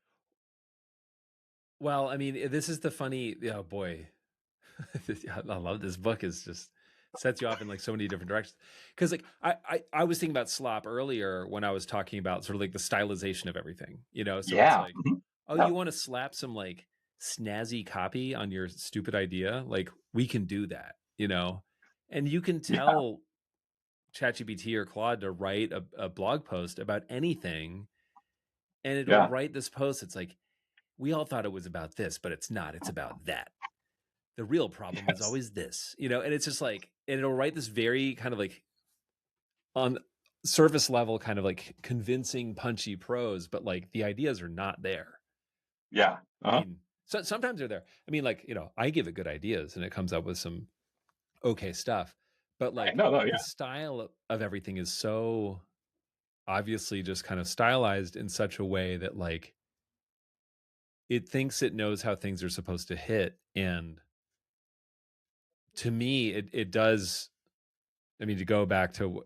Well, I mean, this is the funny, oh boy. I love this book. Is just sets you off in like so many different directions. Because like I was thinking about slop earlier when I was talking about sort of like the stylization of everything, So it's yeah, like, mhm, oh, yeah, you want to slap some like snazzy copy on your stupid idea? Like we can do that. And you can yeah, tell ChatGPT or Claude to write a blog post about anything, and it'll yeah. write this post. It's like, we all thought it was about this, but it's not. It's about that. The real problem is Yes. always this, and it's just like, and it'll write this very kind of like on surface level kind of like convincing punchy prose, but like the ideas are not there. Yeah. I Uh-huh. mean, sometimes they're there. I mean, like, I give it good ideas and it comes up with some okay stuff, but Right. like No, no, the yeah. style of everything is so obviously just kind of stylized in such a way that like it thinks it knows how things are supposed to hit. And to me, it does. I mean, to go back to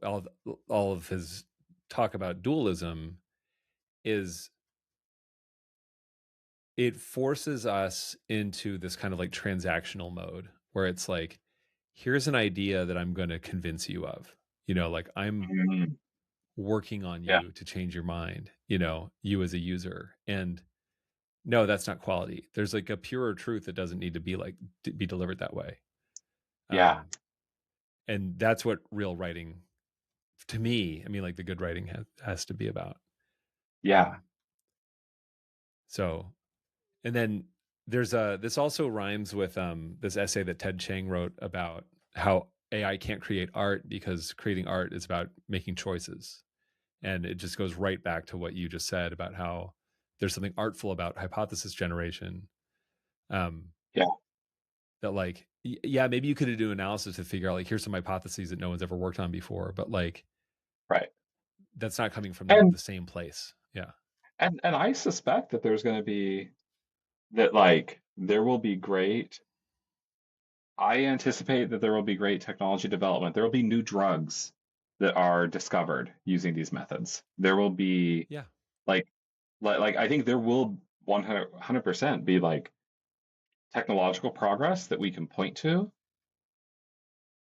all of his talk about dualism, is it forces us into this kind of like transactional mode where it's like, here's an idea that I'm going to convince you of, like I'm Mhm. working on Yeah. you to change your mind, you as a user. And no, that's not quality. There's like a purer truth that doesn't need to be like to be delivered that way. Yeah. Um, and that's what real writing, to me, I mean, like the good writing has to be about. Yeah. Um, so, and then there's this also rhymes with this essay that Ted Chiang wrote about how AI can't create art because creating art is about making choices. And it just goes right back to what you just said about how there's something artful about hypothesis generation. Um, Yeah. that like, yeah, maybe you could do analysis to figure out like, here's some hypotheses that no one's ever worked on before, but like, Right. that's not coming from And the same place. Yeah. and I suspect that there's going to be that like there will be great I anticipate that there will be great technology development. There will be new drugs that are discovered using these methods. There will be Yeah. like like I think there will 100% be like technological progress that we can point to.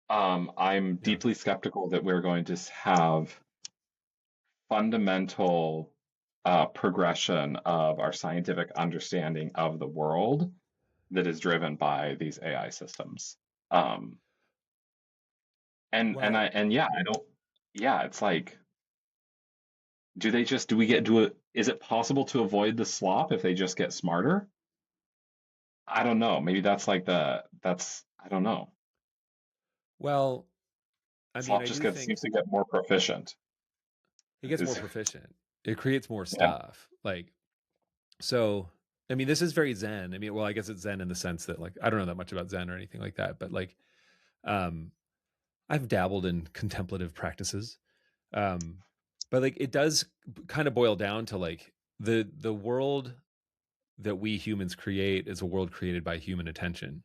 I'm Yeah. deeply skeptical that we're going to have fundamental progression of our scientific understanding of the world that is driven by these AI systems. Um, Well, and yeah, I don't. Yeah, it's like, do we get do it? Is it possible to avoid the slop if they just get smarter? I don't know. Maybe that's like that's I don't know. well, I mean, Slop I just do gets seems think to get more proficient. it gets more Is proficient. It creates more yeah. stuff. Like, so, I mean, this is very Zen. I mean, well, I guess it's Zen in the sense that like, I don't know that much about Zen or anything like that, but like, um, I've dabbled in contemplative practices. Um, but like, it does kind of boil down to like the world that we humans create is a world created by human attention.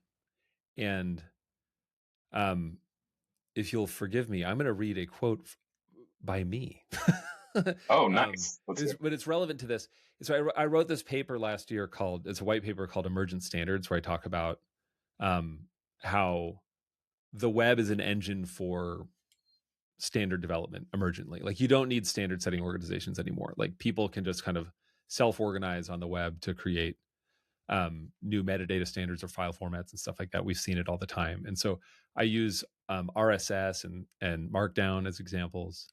And, um, if you'll forgive me, I'm going to read a quote by me. Oh, nice. Let's hear. But it's relevant to this. So I wrote this paper last year called, it's a white paper called Emergent Standards, where I talk about um, how the web is an engine for standard development emergently. Like you don't need standard setting organizations anymore. Like people can just kind of self organize on the web to create new metadata standards or file formats and stuff like that. We've seen it all the time. And so I use RSS and Markdown as examples.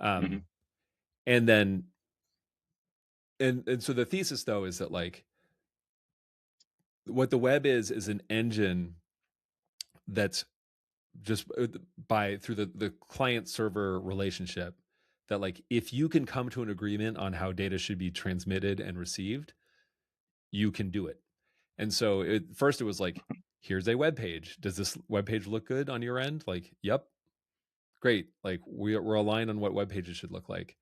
Hmm. Um, and then and so the thesis though is that like what the web is an engine that's just by through the client server relationship, that like if you can come to an agreement on how data should be transmitted and received, you can do it. And so first it was like, here's a web page, does this web page look good on your end? Like, yep, great, like we're aligned on what web pages should look like.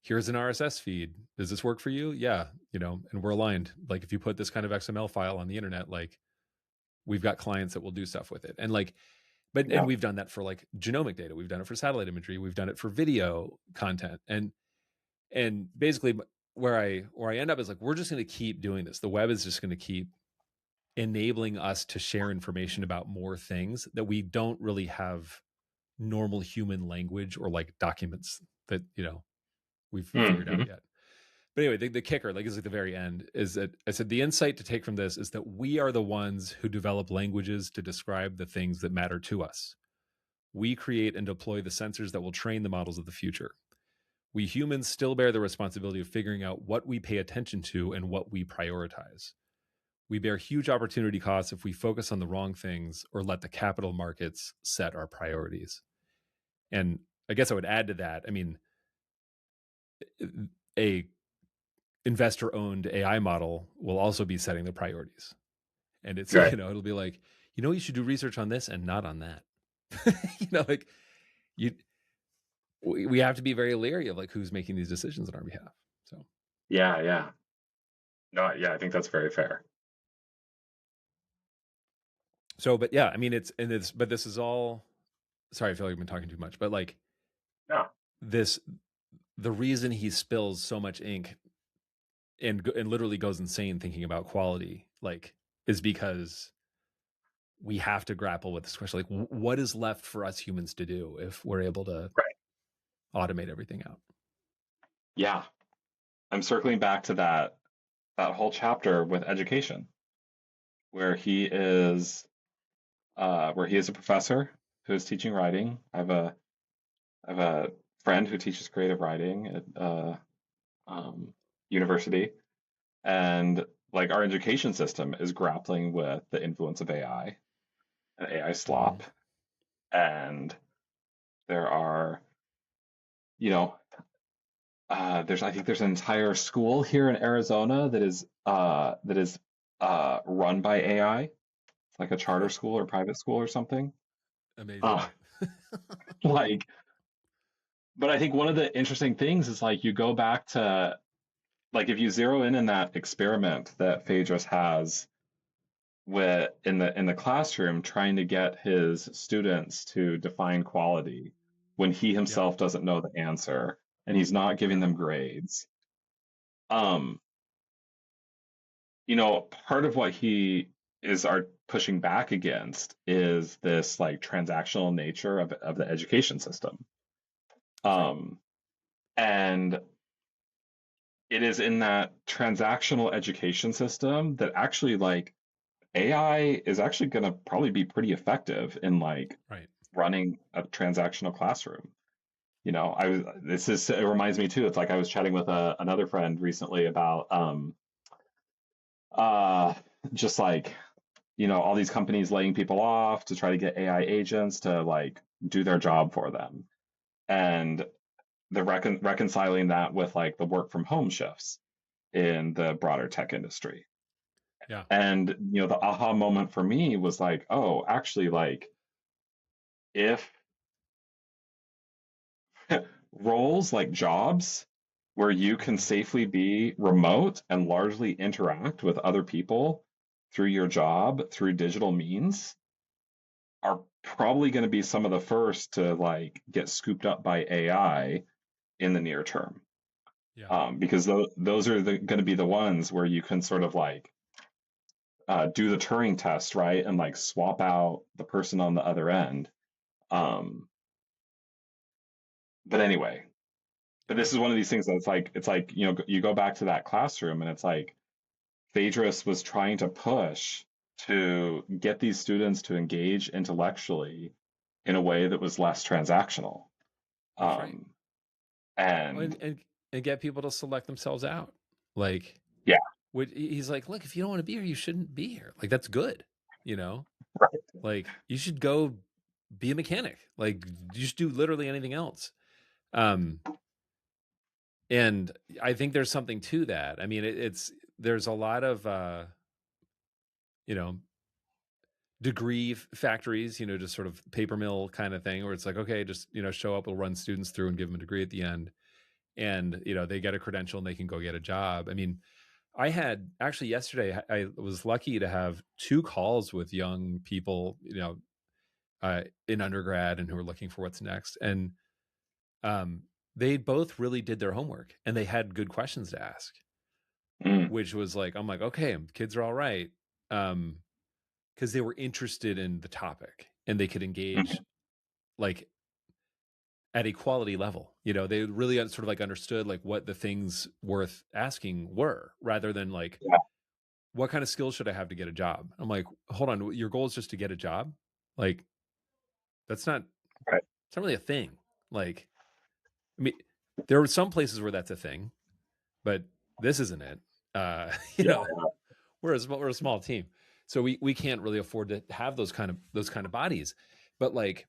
Here's an RSS feed. Does this work for you? Yeah, and we're aligned. Like if you put this kind of XML file on the internet, like we've got clients that will do stuff with it. And like, and Yeah. we've done that for like genomic data. We've done it for satellite imagery. We've done it for video content. And basically where I end up is like, we're just going to keep doing this. The web is just going to keep enabling us to share information about more things that we don't really have normal human language or like documents that, we've figured out Mm-hmm. yet. But anyway, the kicker, like, is at the very end, is that I said the insight to take from this is that we are the ones who develop languages to describe the things that matter to us. We create and deploy the sensors that will train the models of the future. We humans still bear the responsibility of figuring out what we pay attention to and what we prioritize. We bear huge opportunity costs if we focus on the wrong things or let the capital markets set our priorities. And I guess I would add to that. I mean, a investor owned AI model will also be setting the priorities. And it's, Right. it'll be like, you should do research on this and not on that. Like you, we have to be very leery of like who's making these decisions on our behalf. So, Yeah, yeah. No, yeah, I think that's very fair. but yeah, I mean, but this is all, sorry, I feel like I've been talking too much, but like Yeah. this, the reason he spills so much ink and literally goes insane thinking about quality, like, is because we have to grapple with this question, like what is left for us humans to do if we're able to Right. automate everything out. Yeah. I'm circling back to that whole chapter with education, where he is a professor who is teaching writing. I have a friend who teaches creative writing at um, university, and like our education system is grappling with the influence of AI and AI Mm-hmm. slop, and there are, you know, I think there's an entire school here in Arizona that is run by AI, like a charter school or private school or something. Amazing. Uh, like, but I think one of the interesting things is like you go back to like if you zero in that experiment that Phaedrus has with in the classroom trying to get his students to define quality when he Yep. himself doesn't know the answer and he's not giving Yep. them grades. Um, part of what he is are pushing back against is this like transactional nature of the education system. That's right. Um, and it is in that transactional education system that actually like AI is actually going to probably be pretty effective in like Right. running a transactional classroom. I was this is it reminds me too. It's like I was chatting with another friend recently about uh just like all these companies laying people off to try to get AI agents to like do their job for them, and the reconciling that with like the work from home shifts in the broader tech industry. Yeah. And the aha moment for me was like, oh, actually, like if roles like jobs where you can Mm-hmm. safely be remote and largely interact with other people through your job through digital means are probably going to be some of the first to like get scooped up by AI in the near term. Yeah. Because those are going to be the ones where you can sort of like do the Turing test, right? And like swap out the person on the other end. Um, but anyway, but Yeah. this is one of these things that's like, it's like, you go back to that classroom and it's like Phaedrus was trying to push to get these students to engage intellectually in a way that was less transactional. That's right. Um, and And get people to select themselves out. Like, yeah, he's like, look, if you don't want to be here, you shouldn't be here. Like, that's good. You know, right. like you should go be a mechanic. Like, you should do literally anything else. Um, and I think there's something to that. I mean, there's a lot of, you know, factories, just sort of paper mill kind of thing where it's like, okay, just, show up, we'll run students through and give them a degree at the end. And, they get a credential and they can go get a job. I mean, I had actually yesterday, I was lucky to have two calls with young people, in undergrad and who were looking for what's next. And um, they both really did their homework and they had good questions to ask, Mm, which was like, I'm like, okay, kids are all right. Because they were interested in the topic and they could engage mhm, like at a quality level. They really sort of like understood like what the things worth asking were rather than like, yeah, what kind of skills should I have to get a job? I'm like, hold on, your goal is just to get a job? Like, that's not, right. it's not really a thing. Like, I mean, there are some places where that's a thing, but this isn't it. You Yeah, know, we're a small team. So we can't really afford to have those kind of bodies. But like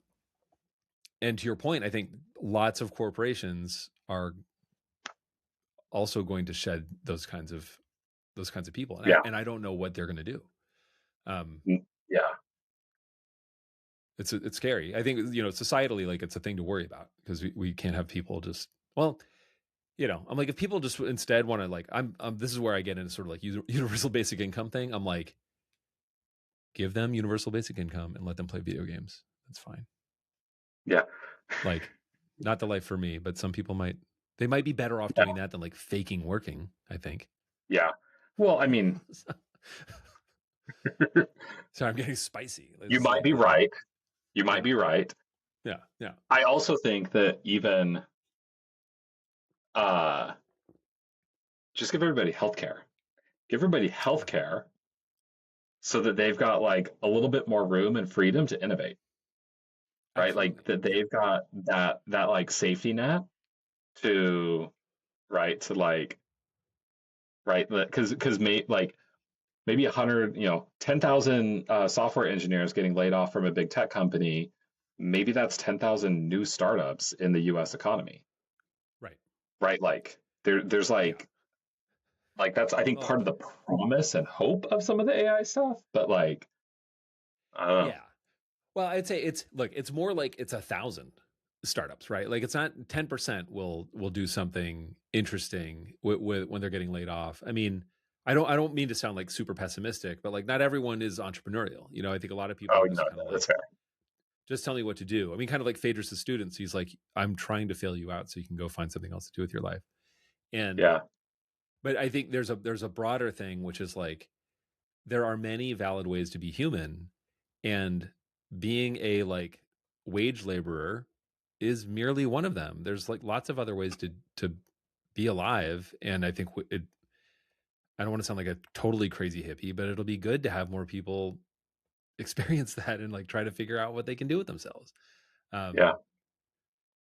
and to your point, I think lots of corporations are also going to shed those kinds of people, Yeah. and I don't know what they're going to do. Um, Yeah. it's scary. I think, societally, like, it's a thing to worry about, because we can't have people just, well, I'm like, if people just instead want to, like, this is where I get into sort of like universal basic income thing. I'm like, give them universal basic income and let them play video games. That's fine. Yeah. Like, not the life for me, but some people they might be better off Yeah. doing that than like faking working, I think. Yeah. Well, I mean, Sorry, I'm getting spicy. you It's might like, be right. You yeah, might be right. yeah, yeah. I also think that even uh, just give everybody healthcare. Give everybody healthcare so that they've got like a little bit more room and freedom to innovate, right? Like Absolutely. that Yeah. they've got that like safety net to right to like right because like maybe 100 10,000 software engineers getting laid off from a big tech company, maybe that's 10,000 new startups in the US economy, Right. right? Like there's Yeah. like that's I think Well, part of the promise and hope of some of the AI stuff, but like I don't know. yeah. Well, I'd say it's more like it's 1,000 startups, right? Like, it's not 10% will do something interesting when they're getting laid off. I mean, I don't mean to sound like super pessimistic, but like, not everyone is entrepreneurial. I think a lot of people Oh are no, just kind of no, that's like, fair. just tell me what to do. I mean, kind of like Phaedrus' students. He's like, I'm trying to fail you out so you can go find something else to do with your life. And Yeah. but I think there's a broader thing, which is like, there are many valid ways to be human, and being a, like, wage laborer is merely one of them. There's like lots of other ways to be alive, and I think I don't want to sound like a totally crazy hippie, but it'll be good to have more people experience that and like try to figure out what they can do with themselves. Um, Yeah.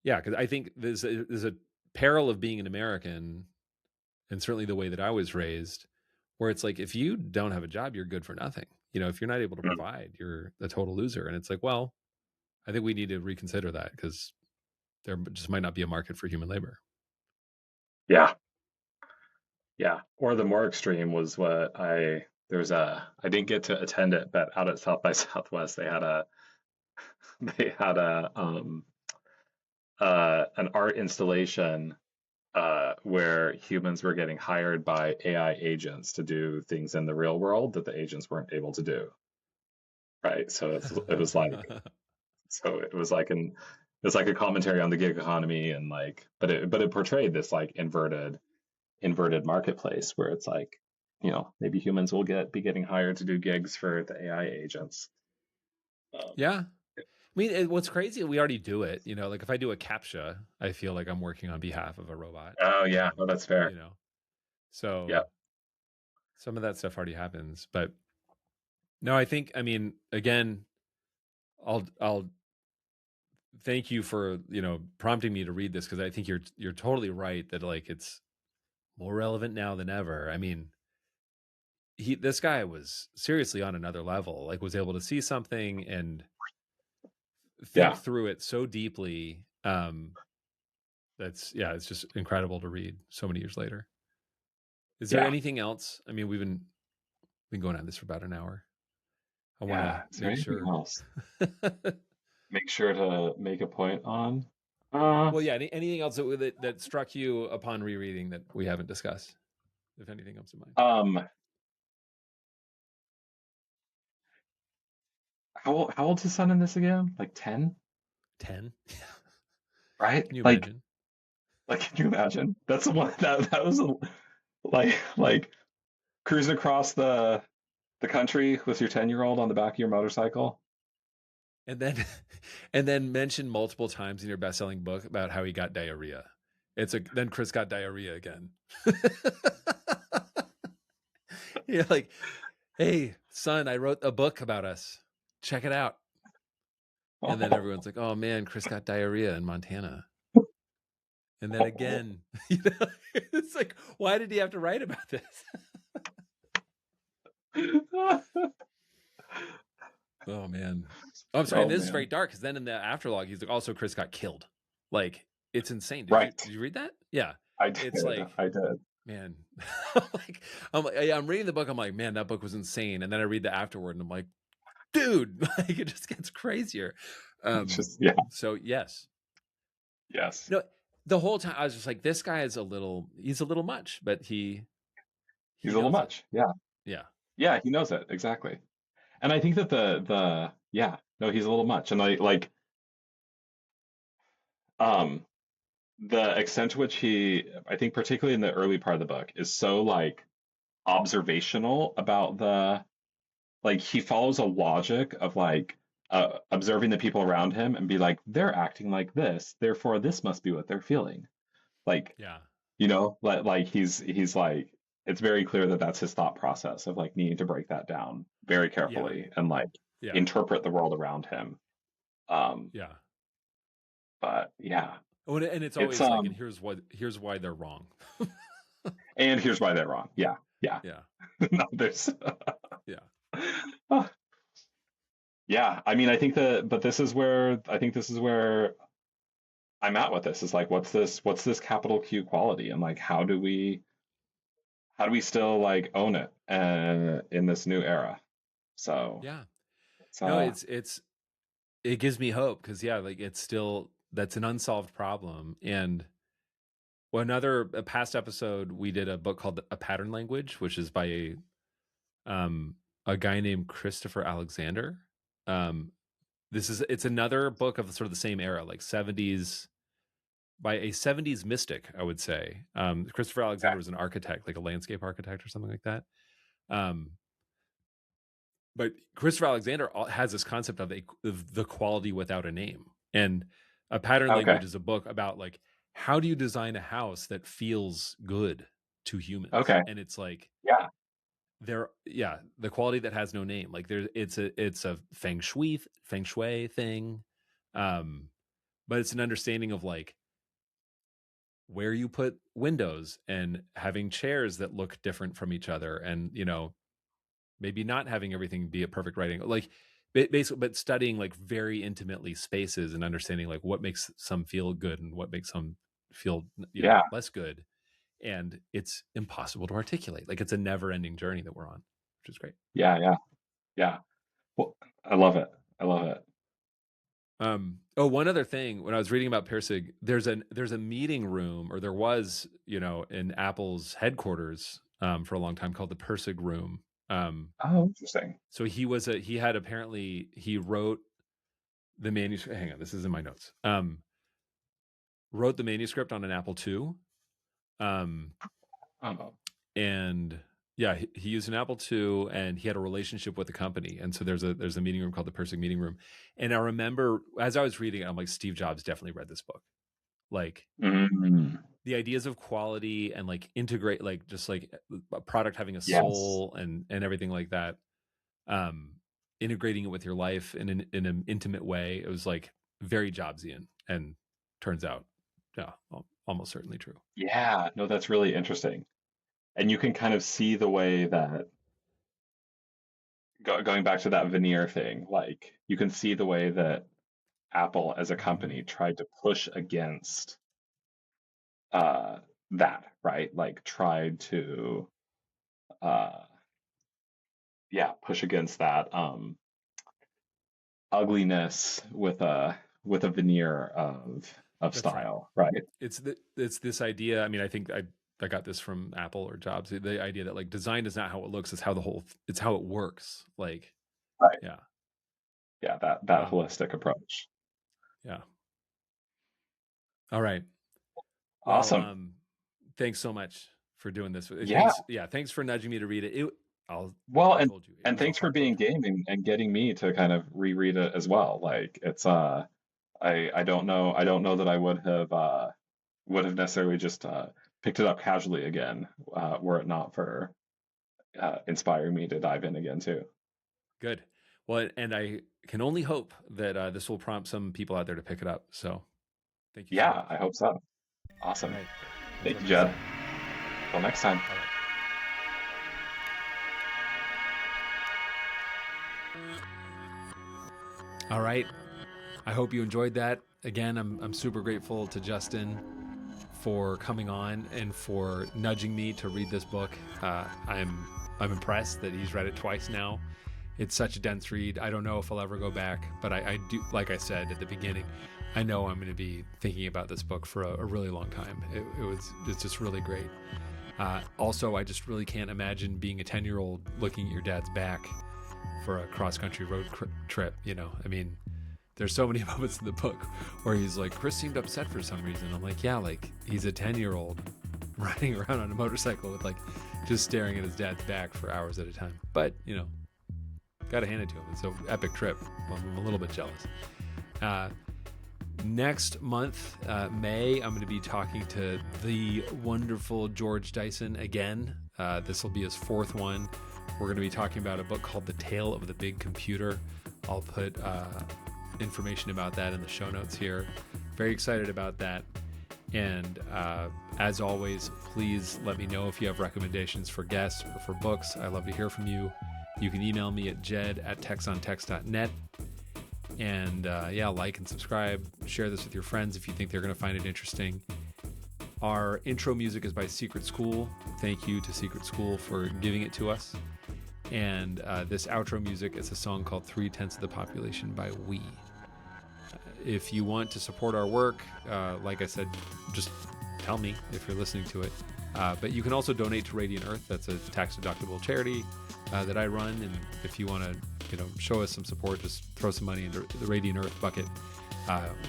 yeah, because I think there's a peril of being an American, and certainly the way that I was raised, where it's like, if you don't have a job, you're good for nothing. If you're not able to Mm. provide, you're a total loser. And it's like, well, I think we need to reconsider that, because there just might not be a market for human labor. Yeah. Yeah. Or the more extreme was what I didn't get to attend it, but out at South by Southwest they had an art installation where humans were getting hired by AI agents to do things in the real world that the agents weren't able to do. Right. It was like it's like a commentary on the gig economy and like but it portrayed this like inverted marketplace where it's like, maybe humans will be getting hired to do gigs for the AI agents. Um, Yeah. I mean, what's crazy, we already do it. Like, if I do a CAPTCHA, I feel like I'm working on behalf of a robot. oh yeah, Um, no, that's fair. you know, so Yeah, some of that stuff already happens. But no, I think, I mean, again, I'll thank you for, prompting me to read this, because I think you're totally right that, like, it's more relevant now than ever. I mean, this guy was seriously on another level, like, was able to see something and think yeah, through it so deeply. That's, yeah, it's just incredible to read so many years later. Is there yeah, anything else? I mean, we've been going on this for about an hour. I want to yeah. Is there make anything sure. else? Make sure to make a point on. Uh, Well, yeah. Anything else that struck you upon rereading that we haven't discussed? If anything comes to mind. um, how old's his son in this again? Like 10, 10. right? Can you Like imagine? can you imagine? That's the one that was like cruising across the country with your 10-year-old on the back of your motorcycle. And then, and then mention multiple times in your best-selling book about how he got diarrhea. Then Chris got diarrhea again. You're like, hey, son, I wrote a book about us. Check it out. And then everyone's like, oh man, Chris got diarrhea in Montana. And then again, it's like, why did he have to write about this? Oh man. Oh, I'm sorry. Oh This is very man. dark because then in the afterlog, he's like, also Chris got killed. Like it's insane. Did you Right. read that? Yeah. I It's did. like, I did. man, I'm reading the book. I'm like, man, that book was insane. And then I read the afterward, and I'm like, dude, like it just gets crazier. It's just yeah. So yes, Yes. no, the whole time I was just like, this guy is he's a little much, but He's he a little knows it. much. Yeah. Yeah, Yeah. He knows it exactly. And I think that the yeah, no, he's a little much. And I like um the extent to which he, I think particularly in the early part of the book, is so like observational about the like he follows a logic of like observing the people around him and be like, they're acting like this, therefore this must be what they're feeling. Like, yeah, like he's like it's very clear that that's his thought process of like needing to break that down very yeah, carefully and like yeah, interpret the world around him. Um, yeah. but yeah, Oh, and it's it's always like, and here's why they're wrong. and here's why they're wrong. Yeah, yeah. Yeah, No, there's yeah, yeah. I mean, I think that, but this is where I'm at with this. Is like, what's this capital Q quality, and like, how do we still like own it in this new era? So yeah. it's No, it gives me hope because yeah, like it's still that's an unsolved problem. And well, a past episode we did a book called A Pattern Language, which is by um a guy named Christopher Alexander. Um, it's another book of sort of the same era, like 70s by a 70s mystic, I would say. Christopher okay. Alexander was an architect, like a landscape architect or something like that. Um, but Christopher Alexander has this concept of the quality without a name. And A Pattern Okay. Language is a book about like how do you design a house that feels good to humans? Okay. And it's like Yeah. the quality that has no name. Like it's a feng shui thing. Um, but it's an understanding of like where you put windows and having chairs that look different from each other, and maybe not having everything be a perfect right angle, like basically, but studying like very intimately spaces and understanding like what makes some feel good and what makes some feel Yeah. less good. And it's impossible to articulate. Like it's a never ending journey that we're on, which is great. Yeah. Yeah. Yeah. Well, I love it. I love it. Oh, one other thing, when I was reading about Persig, there's a meeting room, or there was, in Apple's headquarters for a long time, called the Persig room. Oh, interesting. So he had apparently he wrote the manuscript. Hang on, this is in my notes. Wrote the manuscript on an Apple II, Oh. and yeah, he used an Apple II, and he had a relationship with the company. And so there's a meeting room called the Persig meeting room. And I remember as I was reading it, I'm like, Steve Jobs definitely read this book. Like Mm, the ideas of quality and like integrate, like just like a product having a yes. soul and everything like that. Integrating it with your life in an intimate way. It was like very Jobsian, and turns out, yeah, almost certainly true. Yeah. No, that's really interesting. And you can kind of see the way that going back to that veneer thing, like you can see the way that Apple as a Mm-hmm. company tried to push against uh, that, right? Like tried to, uh, yeah, push against that ugliness with a veneer of That's right. style, right? It's this idea. I mean, I think I got this from Apple or Jobs. The idea that like design is not how it looks; it's it's how it works. Like, Right. yeah, Yeah, that um, holistic approach. yeah. All right. Well, Awesome. thanks so much for doing this. Yeah. Thanks, yeah, thanks for nudging me to read it. Well, I told you it and was a thanks for hard being book. game and getting me to kind of reread it as well. Like it's I don't know that I would have necessarily just picked it up casually again were it not for inspiring me to dive in again too. Good. Well, and I can only hope that this will prompt some people out there to pick it up. So thank you so Yeah, much. I hope so. All Awesome. right. Thank Until you, next Jed. time. Till next time. All right. All right. I hope you enjoyed that. Again, I'm super grateful to Justin for coming on and for nudging me to read this book. I'm impressed that he's read it twice now. It's such a dense read. I don't know if I'll ever go back, but I do, like I said at the beginning, I know I'm going to be thinking about this book for a really long time. It's just really great. Also, I just really can't imagine being a 10-year-old looking at your dad's back for a cross-country road trip. You know, I mean, there's so many moments in the book where he's like, Chris seemed upset for some reason. I'm like, yeah, like he's a 10-year-old riding around on a motorcycle with like just staring at his dad's back for hours at a time. But, you know, gotta hand it to him. It's an epic trip. I'm a little bit jealous. Next month, May, I'm going to be talking to the wonderful George Dyson again. This will be his fourth one. We're going to be talking about a book called The Tale of the Big Computer. I'll put information about that in the show notes here. Very excited about that. And as always, please let me know if you have recommendations for guests or for books. I love to hear from you. You can email me at jed@texontext.net. And yeah, like and subscribe. Share this with your friends if you think they're going to find it interesting. Our intro music is by Secret School. Thank you to Secret School for giving it to us. And this outro music is a song called 3/10 of the Population by We. If you want to support our work, like I said, just tell me if you're listening to it. But you can also donate to Radiant Earth. That's a tax-deductible charity that I run. And if you want to, show us some support, just throw some money into the Radiant Earth bucket.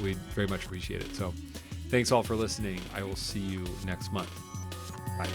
We'd very much appreciate it. So thanks all for listening. I will see you next month. Bye.